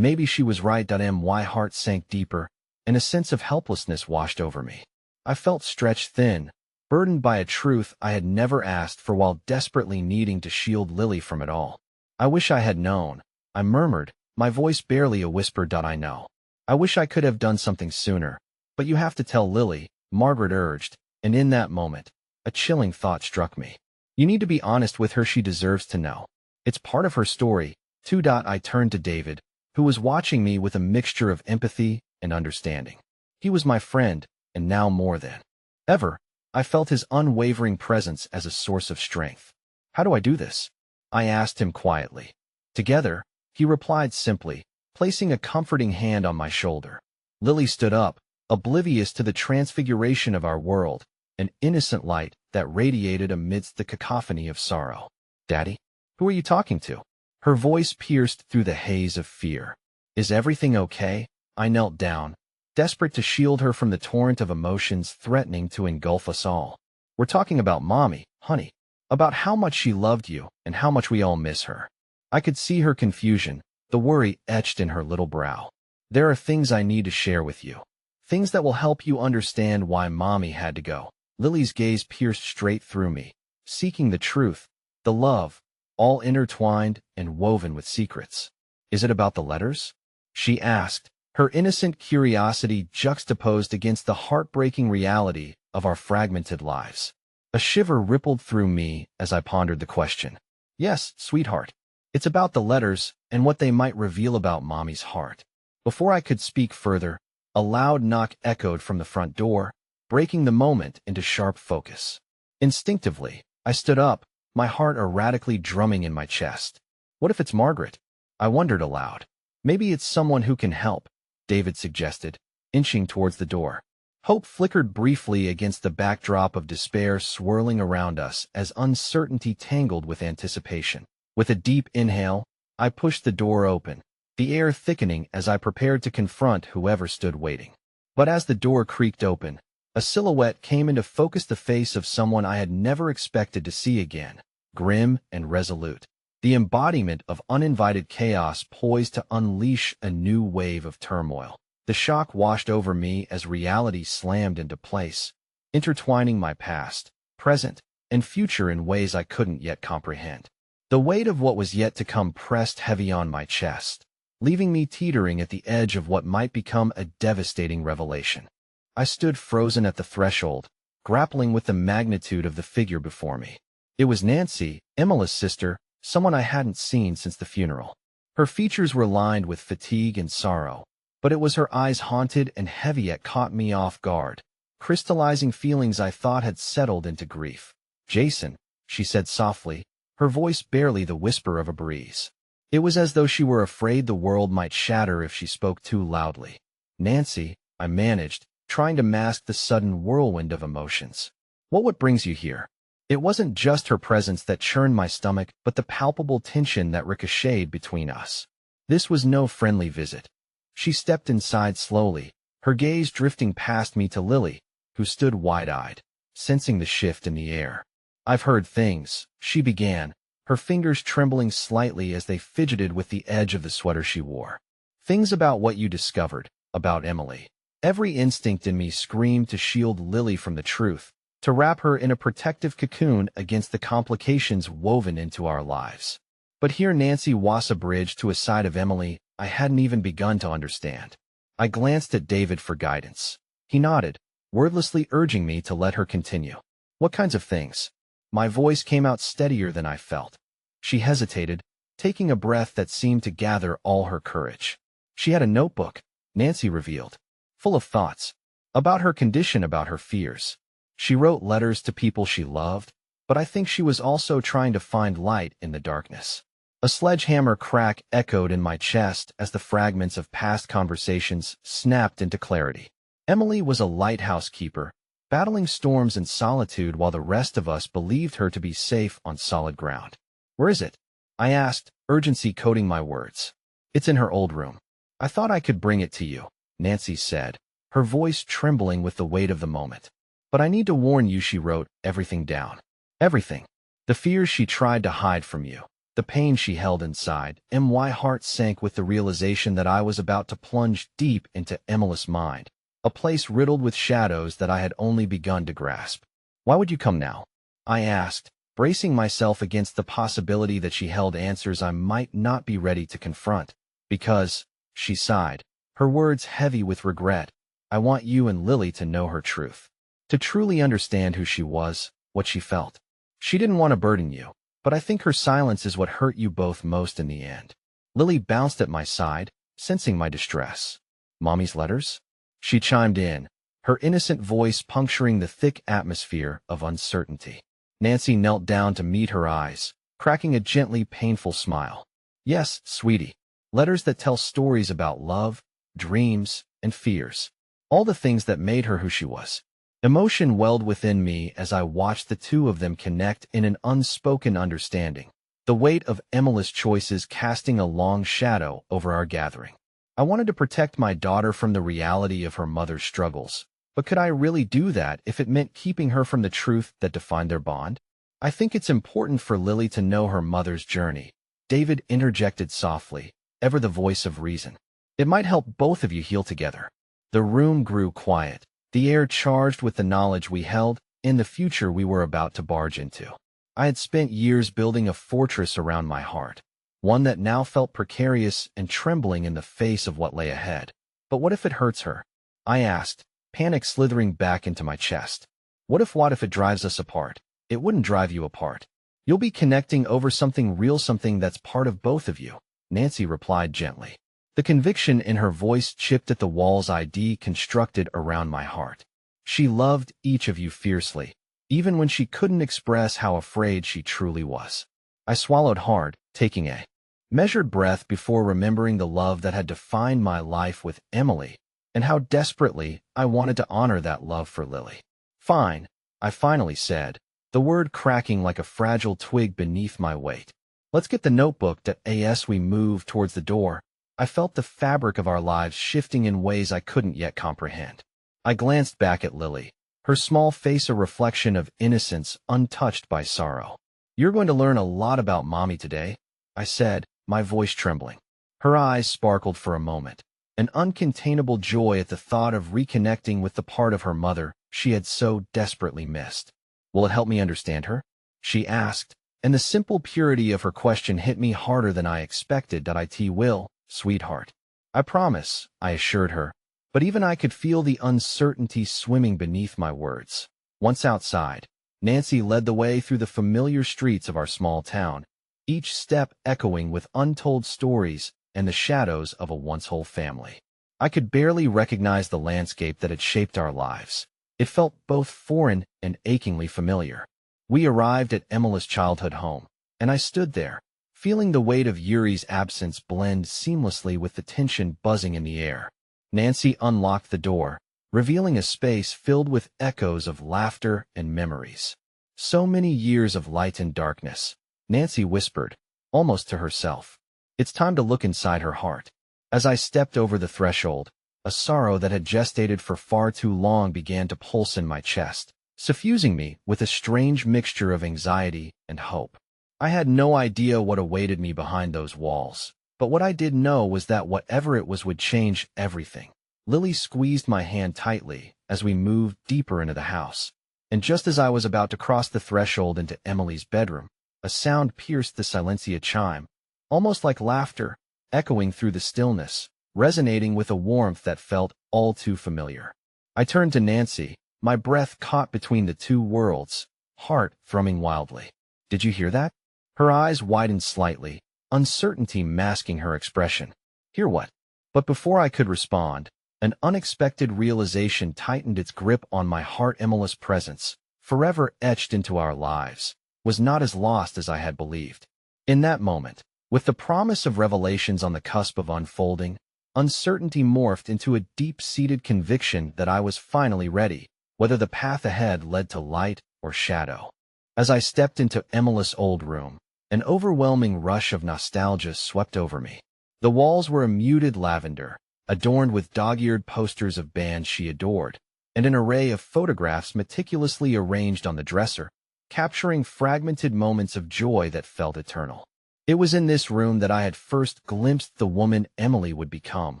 S1: maybe she was right. My heart sank deeper, and a sense of helplessness washed over me. I felt stretched thin, burdened by a truth I had never asked for while desperately needing to shield Lily from it all. I wish I had known, I murmured, my voice barely a whisper. I know. I wish I could have done something sooner, but you have to tell Lily, Margaret urged, and in that moment, a chilling thought struck me. You need to be honest with her, she deserves to know. It's part of her story, too. I turned to David, who was watching me with a mixture of empathy and understanding. He was my friend, and now more than ever, I felt his unwavering presence as a source of strength. How do I do this? I asked him quietly. Together, he replied simply, placing a comforting hand on my shoulder. Lily stood up, oblivious to the transfiguration of our world, an innocent light that radiated amidst the cacophony of sorrow. Daddy? Who are you talking to? Her voice pierced through the haze of fear. Is everything okay? I knelt down, desperate to shield her from the torrent of emotions threatening to engulf us all. We're talking about Mommy, honey. About how much she loved you and how much we all miss her. I could see her confusion, the worry etched in her little brow. There are things I need to share with you. Things that will help you understand why Mommy had to go. Lily's gaze pierced straight through me, seeking the truth, the love, all intertwined and woven with secrets. Is it about the letters? She asked, her innocent curiosity juxtaposed against the heartbreaking reality of our fragmented lives. A shiver rippled through me as I pondered the question. Yes, sweetheart. It's about the letters and what they might reveal about Mommy's heart. Before I could speak further, a loud knock echoed from the front door, breaking the moment into sharp focus. Instinctively, I stood up, my heart erratically drumming in my chest. What if it's Margaret? I wondered aloud. Maybe it's someone who can help, David suggested, inching towards the door. Hope flickered briefly against the backdrop of despair swirling around us as uncertainty tangled with anticipation. With a deep inhale, I pushed the door open, the air thickening as I prepared to confront whoever stood waiting. But as the door creaked open, a silhouette came into focus, the face of someone I had never expected to see again, grim and resolute. The embodiment of uninvited chaos poised to unleash a new wave of turmoil. The shock washed over me as reality slammed into place, intertwining my past, present, and future in ways I couldn't yet comprehend. The weight of what was yet to come pressed heavy on my chest, leaving me teetering at the edge of what might become a devastating revelation. I stood frozen at the threshold, grappling with the magnitude of the figure before me. It was Nancy, Emily's sister, someone I hadn't seen since the funeral. Her features were lined with fatigue and sorrow, but it was her eyes, haunted and heavy, that caught me off guard, crystallizing feelings I thought had settled into grief. Jason, she said softly, her voice barely the whisper of a breeze. It was as though she were afraid the world might shatter if she spoke too loudly. Nancy, I managed, trying to mask the sudden whirlwind of emotions. What brings you here? It wasn't just her presence that churned my stomach, but the palpable tension that ricocheted between us. This was no friendly visit. She stepped inside slowly, her gaze drifting past me to Lily, who stood wide-eyed, sensing the shift in the air. I've heard things, she began, her fingers trembling slightly as they fidgeted with the edge of the sweater she wore. Things about what you discovered, about Emily. Every instinct in me screamed to shield Lily from the truth, to wrap her in a protective cocoon against the complications woven into our lives. But here Nancy was a bridge to a side of Emily I hadn't even begun to understand. I glanced at David for guidance. He nodded, wordlessly urging me to let her continue. What kinds of things? My voice came out steadier than I felt. She hesitated, taking a breath that seemed to gather all her courage. She had a notebook, Nancy revealed, full of thoughts, about her condition, about her fears. She wrote letters to people she loved, but I think she was also trying to find light in the darkness. A sledgehammer crack echoed in my chest as the fragments of past conversations snapped into clarity. Emily was a lighthouse keeper, battling storms in solitude while the rest of us believed her to be safe on solid ground. "Where is it?" I asked, urgency coating my words. "It's in her old room. I thought I could bring it to you," Nancy said, her voice trembling with the weight of the moment. "But I need to warn you," she wrote everything down. Everything. The fears she tried to hide from you. The pain she held inside, and my heart sank with the realization that I was about to plunge deep into Emily's mind, a place riddled with shadows that I had only begun to grasp. "Why would you come now?" I asked, bracing myself against the possibility that she held answers I might not be ready to confront. "Because," she sighed, her words heavy with regret, "I want you and Lily to know her truth, to truly understand who she was, what she felt. She didn't want to burden you, but I think her silence is what hurt you both most in the end." Lily bounced at my side, sensing my distress. "Mommy's letters?" She chimed in, her innocent voice puncturing the thick atmosphere of uncertainty. Nancy knelt down to meet her eyes, cracking a gently painful smile. "Yes, sweetie. Letters that tell stories about love, dreams, and fears. All the things that made her who she was." Emotion welled within me as I watched the two of them connect in an unspoken understanding, the weight of Emily's choices casting a long shadow over our gathering. I wanted to protect my daughter from the reality of her mother's struggles, but could I really do that if it meant keeping her from the truth that defined their bond? "I think it's important for Lily to know her mother's journey," David interjected softly, ever the voice of reason. "It might help both of you heal together." The room grew quiet, the air charged with the knowledge we held in the future we were about to barge into. I had spent years building a fortress around my heart, one that now felt precarious and trembling in the face of what lay ahead. "But what if it hurts her?" I asked, panic slithering back into my chest. What if it drives us apart?" "It wouldn't drive you apart. You'll be connecting over something real, something that's part of both of you," Nancy replied gently. The conviction in her voice chipped at the walls I'd constructed around my heart. She loved each of you fiercely, even when she couldn't express how afraid she truly was. I swallowed hard, taking a measured breath before remembering the love that had defined my life with Emily, and how desperately I wanted to honor that love for Lily. "Fine," I finally said, the word cracking like a fragile twig beneath my weight. "Let's get the notebook." As we moved towards the door, I felt the fabric of our lives shifting in ways I couldn't yet comprehend. I glanced back at Lily, her small face a reflection of innocence untouched by sorrow. "You're going to learn a lot about Mommy today," I said, my voice trembling. Her eyes sparkled for a moment, an uncontainable joy at the thought of reconnecting with the part of her mother she had so desperately missed. "Will it help me understand her?" she asked, and the simple purity of her question hit me harder than I expected. "It will, sweetheart. I promise," I assured her, but even I could feel the uncertainty swimming beneath my words. Once outside, Nancy led the way through the familiar streets of our small town, each step echoing with untold stories and the shadows of a once whole family. I could barely recognize the landscape that had shaped our lives. It felt both foreign and achingly familiar. We arrived at Emily's childhood home, and I stood there, feeling the weight of Yuri's absence blend seamlessly with the tension buzzing in the air. Nancy unlocked the door, revealing a space filled with echoes of laughter and memories. "So many years of light and darkness," Nancy whispered, almost to herself. "It's time to look inside her heart." As I stepped over the threshold, a sorrow that had gestated for far too long began to pulse in my chest, suffusing me with a strange mixture of anxiety and hope. I had no idea what awaited me behind those walls, but what I did know was that whatever it was would change everything. Lily squeezed my hand tightly as we moved deeper into the house, and just as I was about to cross the threshold into Emily's bedroom, a sound pierced the silencia chime, almost like laughter, echoing through the stillness, resonating with a warmth that felt all too familiar. I turned to Nancy, my breath caught between the two worlds, heart thrumming wildly. "Did you hear that?" Her eyes widened slightly, uncertainty masking her expression. "Hear what?" But before I could respond, an unexpected realization tightened its grip on my heart. Emily's presence, forever etched into our lives, was not as lost as I had believed. In that moment, With the promise of revelations on the cusp of unfolding, uncertainty morphed into a deep-seated conviction that I was finally ready, whether the path ahead led to light or shadow. As I stepped into Emily's old room, an overwhelming rush of nostalgia swept over me. The walls were a muted lavender, adorned with dog-eared posters of bands she adored, and an array of photographs meticulously arranged on the dresser, capturing fragmented moments of joy that felt eternal. It was in this room that I had first glimpsed the woman Emily would become,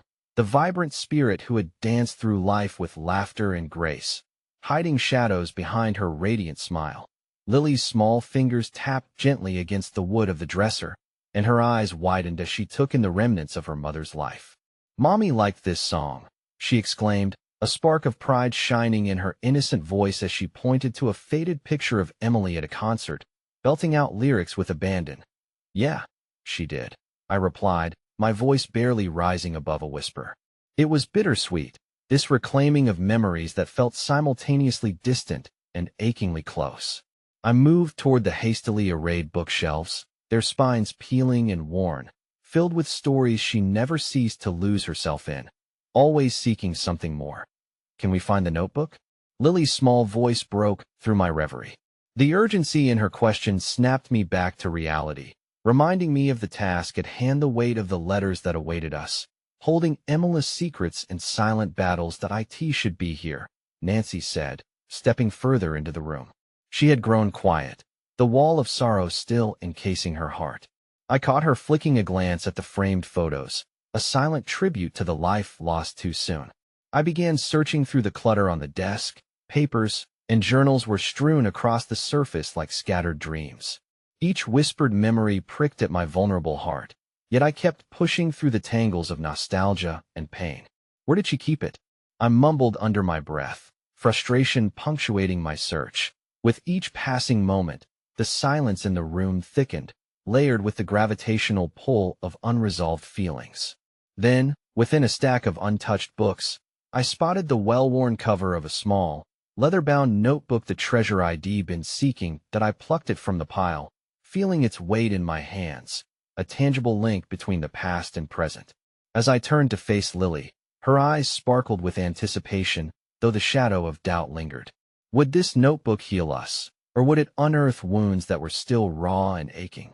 S1: the vibrant spirit who had danced through life with laughter and grace, hiding shadows behind her radiant smile. Lily's small fingers tapped gently against the wood of the dresser, and her eyes widened as she took in the remnants of her mother's life. "Mommy liked this song," she exclaimed, a spark of pride shining in her innocent voice as she pointed to a faded picture of Emily at a concert, belting out lyrics with abandon. "Yeah, she did," I replied, my voice barely rising above a whisper. It was bittersweet, this reclaiming of memories that felt simultaneously distant and achingly close. I moved toward the hastily arrayed bookshelves, their spines peeling and worn, filled with stories she never ceased to lose herself in, always seeking something more. "Can we find the notebook?" Lily's small voice broke through my reverie. The urgency in her question snapped me back to reality, reminding me of the task at hand, the weight of the letters that awaited us, holding Emily's secrets and silent battles that it should be here, Nancy said, stepping further into the room. She had grown quiet, the wall of sorrow still encasing her heart. I caught her flicking a glance at the framed photos, a silent tribute to the life lost too soon. I began searching through the clutter on the desk. Papers and journals were strewn across the surface like scattered dreams. Each whispered memory pricked at my vulnerable heart, yet I kept pushing through the tangles of nostalgia and pain. "Where did she keep it?" I mumbled under my breath, frustration punctuating my search. With each passing moment, the silence in the room thickened, layered with the gravitational pull of unresolved feelings. Then, within a stack of untouched books, I spotted the well-worn cover of a small, leather-bound notebook, the treasure I'd been seeking. That I plucked it from the pile, feeling its weight in my hands, a tangible link between the past and present. As I turned to face Lily, her eyes sparkled with anticipation, though the shadow of doubt lingered. Would this notebook heal us, or would it unearth wounds that were still raw and aching?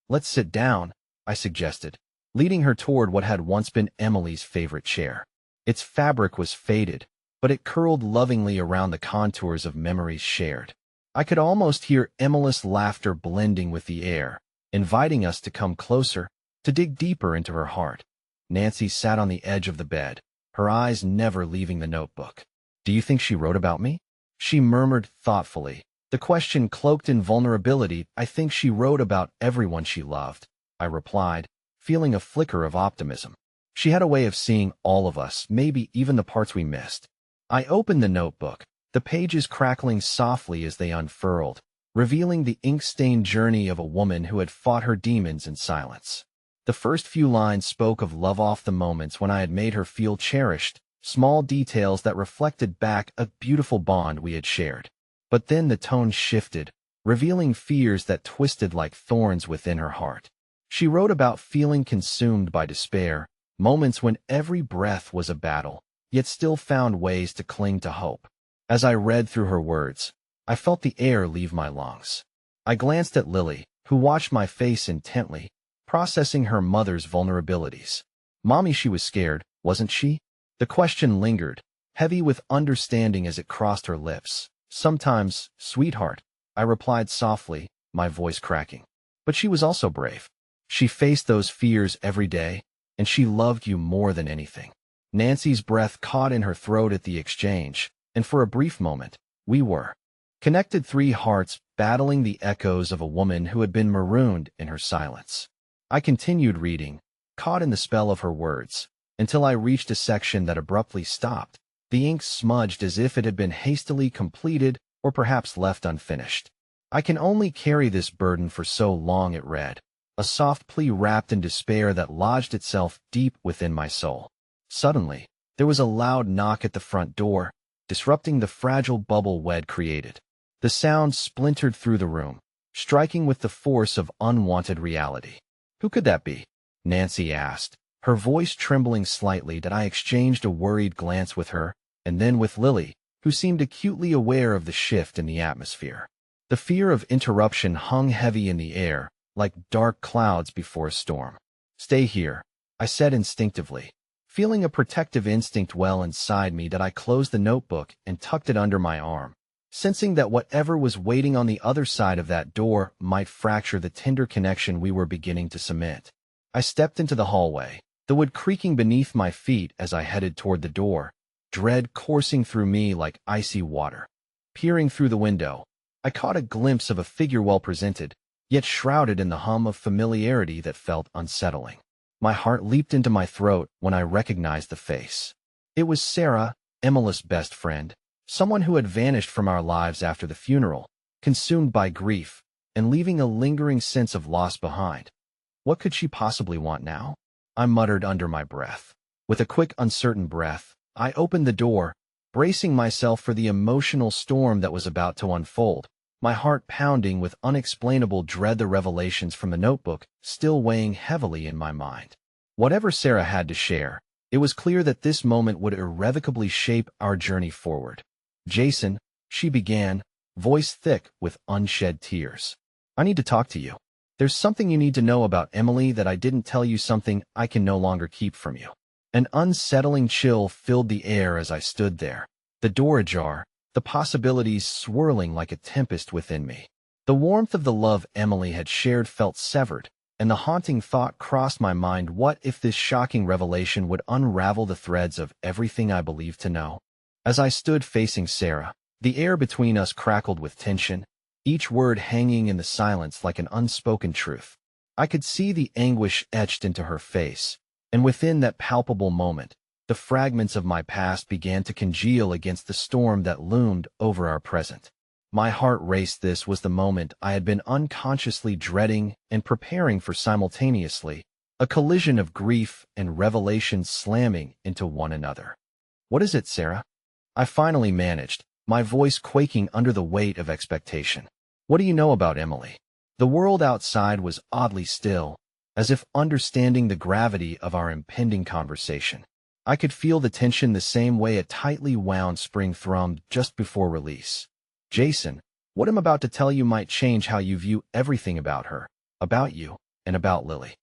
S1: "Let's sit down," I suggested, leading her toward what had once been Emily's favorite chair. Its fabric was faded, but it curled lovingly around the contours of memories shared. I could almost hear Emily's laughter blending with the air, inviting us to come closer, to dig deeper into her heart. Nancy sat on the edge of the bed, her eyes never leaving the notebook. "Do you think she wrote about me?" she murmured thoughtfully, the question cloaked in vulnerability. "I think she wrote about everyone she loved," I replied, feeling a flicker of optimism. She had a way of seeing all of us, maybe even the parts we missed. I opened the notebook, the pages crackling softly as they unfurled, revealing the ink-stained journey of a woman who had fought her demons in silence. The first few lines spoke of love, off the moments when I had made her feel cherished, small details that reflected back a beautiful bond we had shared. But then the tone shifted, revealing fears that twisted like thorns within her heart. She wrote about feeling consumed by despair, moments when every breath was a battle, yet still found ways to cling to hope. As I read through her words, I felt the air leave my lungs. I glanced at Lily, who watched my face intently, processing her mother's vulnerabilities. "Mommy, she was scared, wasn't she?" The question lingered, heavy with understanding as it crossed her lips. "Sometimes, sweetheart," I replied softly, my voice cracking. "But she was also brave. She faced those fears every day, and she loved you more than anything." Nancy's breath caught in her throat at the exchange, and for a brief moment, we were connected, three hearts battling the echoes of a woman who had been marooned in her silence. I continued reading, caught in the spell of her words, until I reached a section that abruptly stopped, the ink smudged as if it had been hastily completed or perhaps left unfinished. "I can only carry this burden for so long," it read, a soft plea wrapped in despair that lodged itself deep within my soul. Suddenly, there was a loud knock at the front door, disrupting the fragile bubble we'd created. The sound splintered through the room, striking with the force of unwanted reality. Who could that be? Nancy asked, her voice trembling slightly. That I exchanged a worried glance with her, and then with Lily, who seemed acutely aware of the shift in the atmosphere. The fear of interruption hung heavy in the air, like dark clouds before a storm. Stay here, I said instinctively, feeling a protective instinct well inside me. That I closed the notebook and tucked it under my arm, sensing that whatever was waiting on the other side of that door might fracture the tender connection we were beginning to cement. I stepped into the hallway, the wood creaking beneath my feet as I headed toward the door, dread coursing through me like icy water. Peering through the window, I caught a glimpse of a figure well presented, yet shrouded in the hum of familiarity that felt unsettling. My heart leaped into my throat when I recognized the face. It was Sarah, Emily's best friend, someone who had vanished from our lives after the funeral, consumed by grief, and leaving a lingering sense of loss behind. What could she possibly want now? I muttered under my breath. With a quick, uncertain breath, I opened the door, bracing myself for the emotional storm that was about to unfold, my heart pounding with unexplainable dread, the revelations from the notebook still weighing heavily in my mind. Whatever Sarah had to share, it was clear that this moment would irrevocably shape our journey forward. Jason, she began, voice thick with unshed tears. I need to talk to you. There's something you need to know about Emily that I didn't tell you, something I can no longer keep from you. An unsettling chill filled the air as I stood there, the door ajar, the possibilities swirling like a tempest within me. The warmth of the love Emily had shared felt severed, and the haunting thought crossed my mind: what if this shocking revelation would unravel the threads of everything I believed to know? As I stood facing Sarah, the air between us crackled with tension, each word hanging in the silence like an unspoken truth. I could see the anguish etched into her face, and within that palpable moment, the fragments of my past began to congeal against the storm that loomed over our present. My heart raced. This was the moment I had been unconsciously dreading and preparing for simultaneously, a collision of grief and revelation slamming into one another. What is it, Sarah? I finally managed, my voice quaking under the weight of expectation. What do you know about Emily? The world outside was oddly still, as if understanding the gravity of our impending conversation. I could feel the tension the same way a tightly wound spring thrummed just before release. Jason, what I'm about to tell you might change how you view everything about her, about you, and about Lily.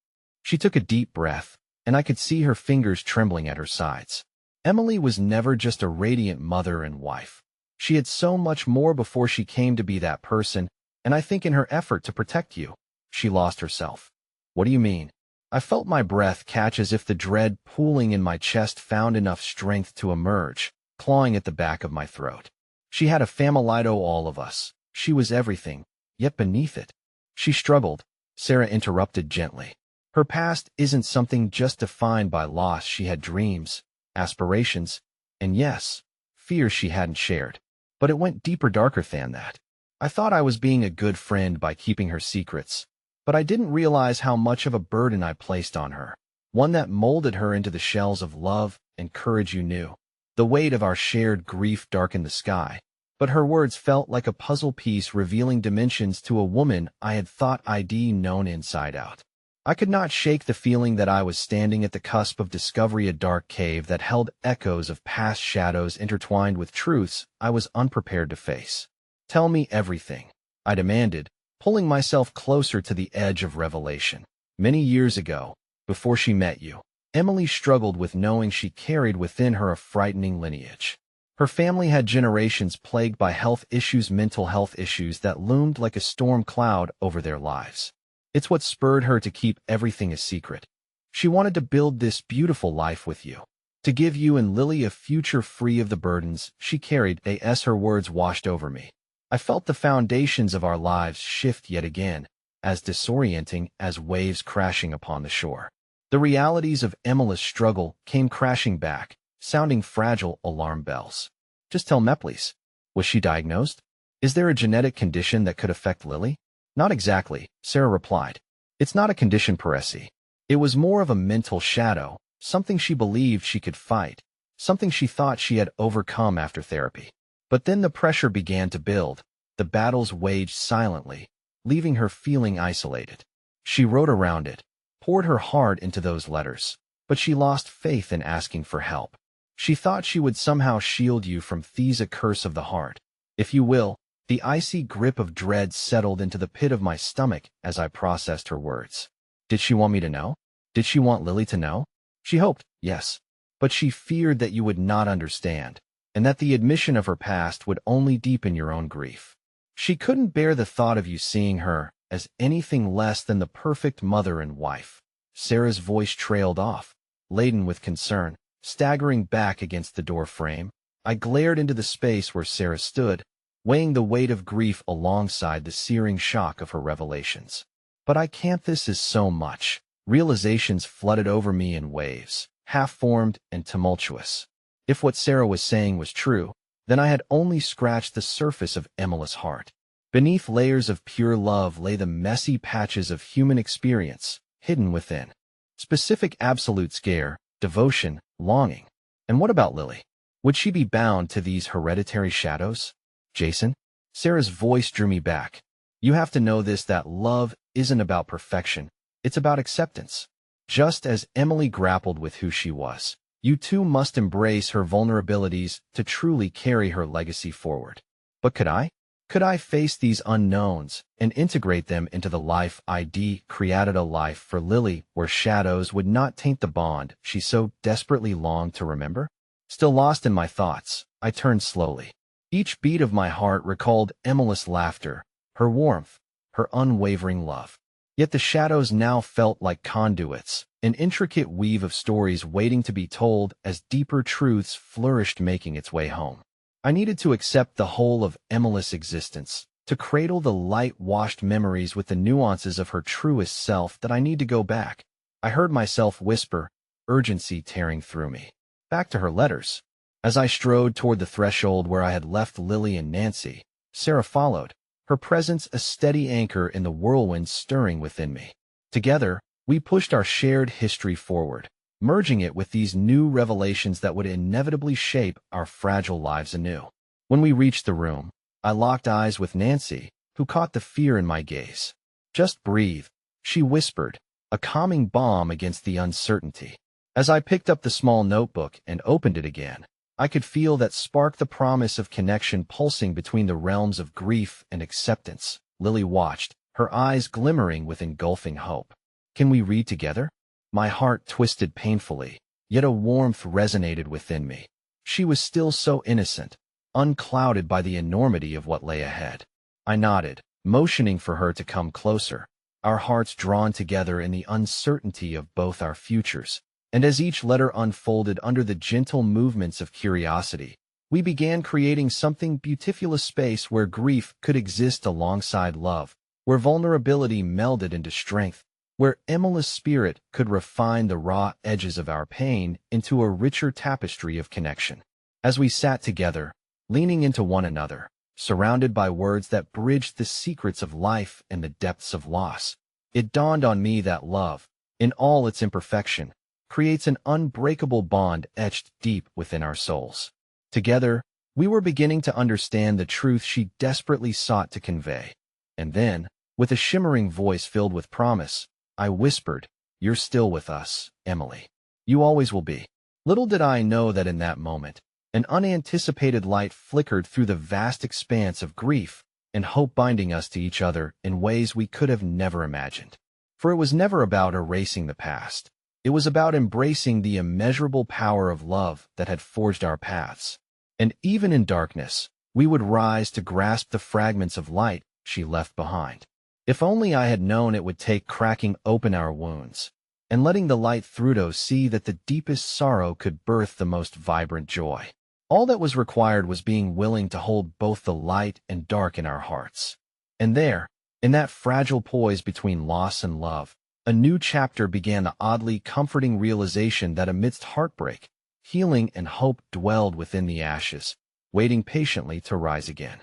S1: She took a deep breath, and I could see her fingers trembling at her sides. Emily was never just a radiant mother and wife. She had so much more before she came to be that person, and I think in her effort to protect you, she lost herself. What do you mean? I felt my breath catch as if the dread pooling in my chest found enough strength to emerge, clawing at the back of my throat. She had a family to all of us. She was everything, yet beneath it. She struggled, Sarah interrupted gently. Her past isn't something just defined by loss. She had dreams, aspirations, and yes, fears she hadn't shared. But it went deeper, darker than that. I thought I was being a good friend by keeping her secrets, but I didn't realize how much of a burden I placed on her, one that molded her into the shells of love and courage you knew. The weight of our shared grief darkened the sky, but her words felt like a puzzle piece revealing dimensions to a woman I had thought I'd known inside out. I could not shake the feeling that I was standing at the cusp of discovery, a dark cave that held echoes of past shadows intertwined with truths I was unprepared to face. Tell me everything, I demanded, pulling myself closer to the edge of revelation. Many years ago, before she met you, Emily struggled with knowing she carried within her a frightening lineage. Her family had generations plagued by health issues, mental health issues that loomed like a storm cloud over their lives. It's what spurred her to keep everything a secret. She wanted to build this beautiful life with you, to give you and Lily a future free of the burdens she carried. As her words washed over me, I felt the foundations of our lives shift yet again, as disorienting as waves crashing upon the shore. The realities of Emily's struggle came crashing back, sounding fragile alarm bells. Just tell me, please. Was she diagnosed? Is there a genetic condition that could affect Lily? Not exactly, Sarah replied. It's not a condition per se. It was more of a mental shadow, something she believed she could fight, something she thought she had overcome after therapy. But then the pressure began to build, the battles waged silently, leaving her feeling isolated. She wrote around it, poured her heart into those letters, but she lost faith in asking for help. She thought she would somehow shield you from Thea's curse of the heart. If you will, the icy grip of dread settled into the pit of my stomach as I processed her words. Did she want me to know? Did she want Lily to know? She hoped, yes. But she feared that you would not understand, and that the admission of her past would only deepen your own grief. She couldn't bear the thought of you seeing her as anything less than the perfect mother and wife. Sarah's voice trailed off, laden with concern. Staggering back against the door frame, I glared into the space where Sarah stood, weighing the weight of grief alongside the searing shock of her revelations. But I can't. This is so much. Realizations flooded over me in waves, half-formed and tumultuous. If what Sarah was saying was true, then I had only scratched the surface of Emily's heart. Beneath layers of pure love lay the messy patches of human experience, hidden within. Specific absolute scare, devotion, longing. And what about Lily? Would she be bound to these hereditary shadows? Jason? Sarah's voice drew me back. You have to know this, that love isn't about perfection. It's about acceptance. Just as Emily grappled with who she was, you too must embrace her vulnerabilities to truly carry her legacy forward. But could I? Could I face these unknowns and integrate them into the life I'd created, a life for Lily where shadows would not taint the bond she so desperately longed to remember? Still lost in my thoughts, I turned slowly. Each beat of my heart recalled Emily's laughter, her warmth, her unwavering love. Yet the shadows now felt like conduits, an intricate weave of stories waiting to be told as deeper truths flourished, making its way home. I needed to accept the whole of Emily's existence, to cradle the light-washed memories with the nuances of her truest self. That I need to go back. I heard myself whisper, urgency tearing through me. Back to her letters. As I strode toward the threshold where I had left Lily and Nancy, Sarah followed, her presence a steady anchor in the whirlwind stirring within me. Together, we pushed our shared history forward, merging it with these new revelations that would inevitably shape our fragile lives anew. When we reached the room, I locked eyes with Nancy, who caught the fear in my gaze. Just breathe, she whispered, a calming balm against the uncertainty. As I picked up the small notebook and opened it again, I could feel that spark, the promise of connection pulsing between the realms of grief and acceptance. Lily watched, her eyes glimmering with engulfing hope. Can we read together? My heart twisted painfully, yet a warmth resonated within me. She was still so innocent, unclouded by the enormity of what lay ahead. I nodded, motioning for her to come closer, our hearts drawn together in the uncertainty of both our futures. And as each letter unfolded under the gentle movements of curiosity, we began creating something beautiful, a space where grief could exist alongside love, where vulnerability melded into strength, where Emily's spirit could refine the raw edges of our pain into a richer tapestry of connection. As we sat together, leaning into one another, surrounded by words that bridged the secrets of life and the depths of loss, it dawned on me that love, in all its imperfection, creates an unbreakable bond etched deep within our souls. Together, we were beginning to understand the truth she desperately sought to convey. And then, with a shimmering voice filled with promise, I whispered, "You're still with us, Emily. You always will be." Little did I know that in that moment, an unanticipated light flickered through the vast expanse of grief and hope, binding us to each other in ways we could have never imagined. For it was never about erasing the past. It was about embracing the immeasurable power of love that had forged our paths. And even in darkness, we would rise to grasp the fragments of light she left behind. If only I had known it would take cracking open our wounds and letting the light through to see that the deepest sorrow could birth the most vibrant joy. All that was required was being willing to hold both the light and dark in our hearts. And there, in that fragile poise between loss and love, a new chapter began, the oddly comforting realization that amidst heartbreak, healing and hope dwelled within the ashes, waiting patiently to rise again.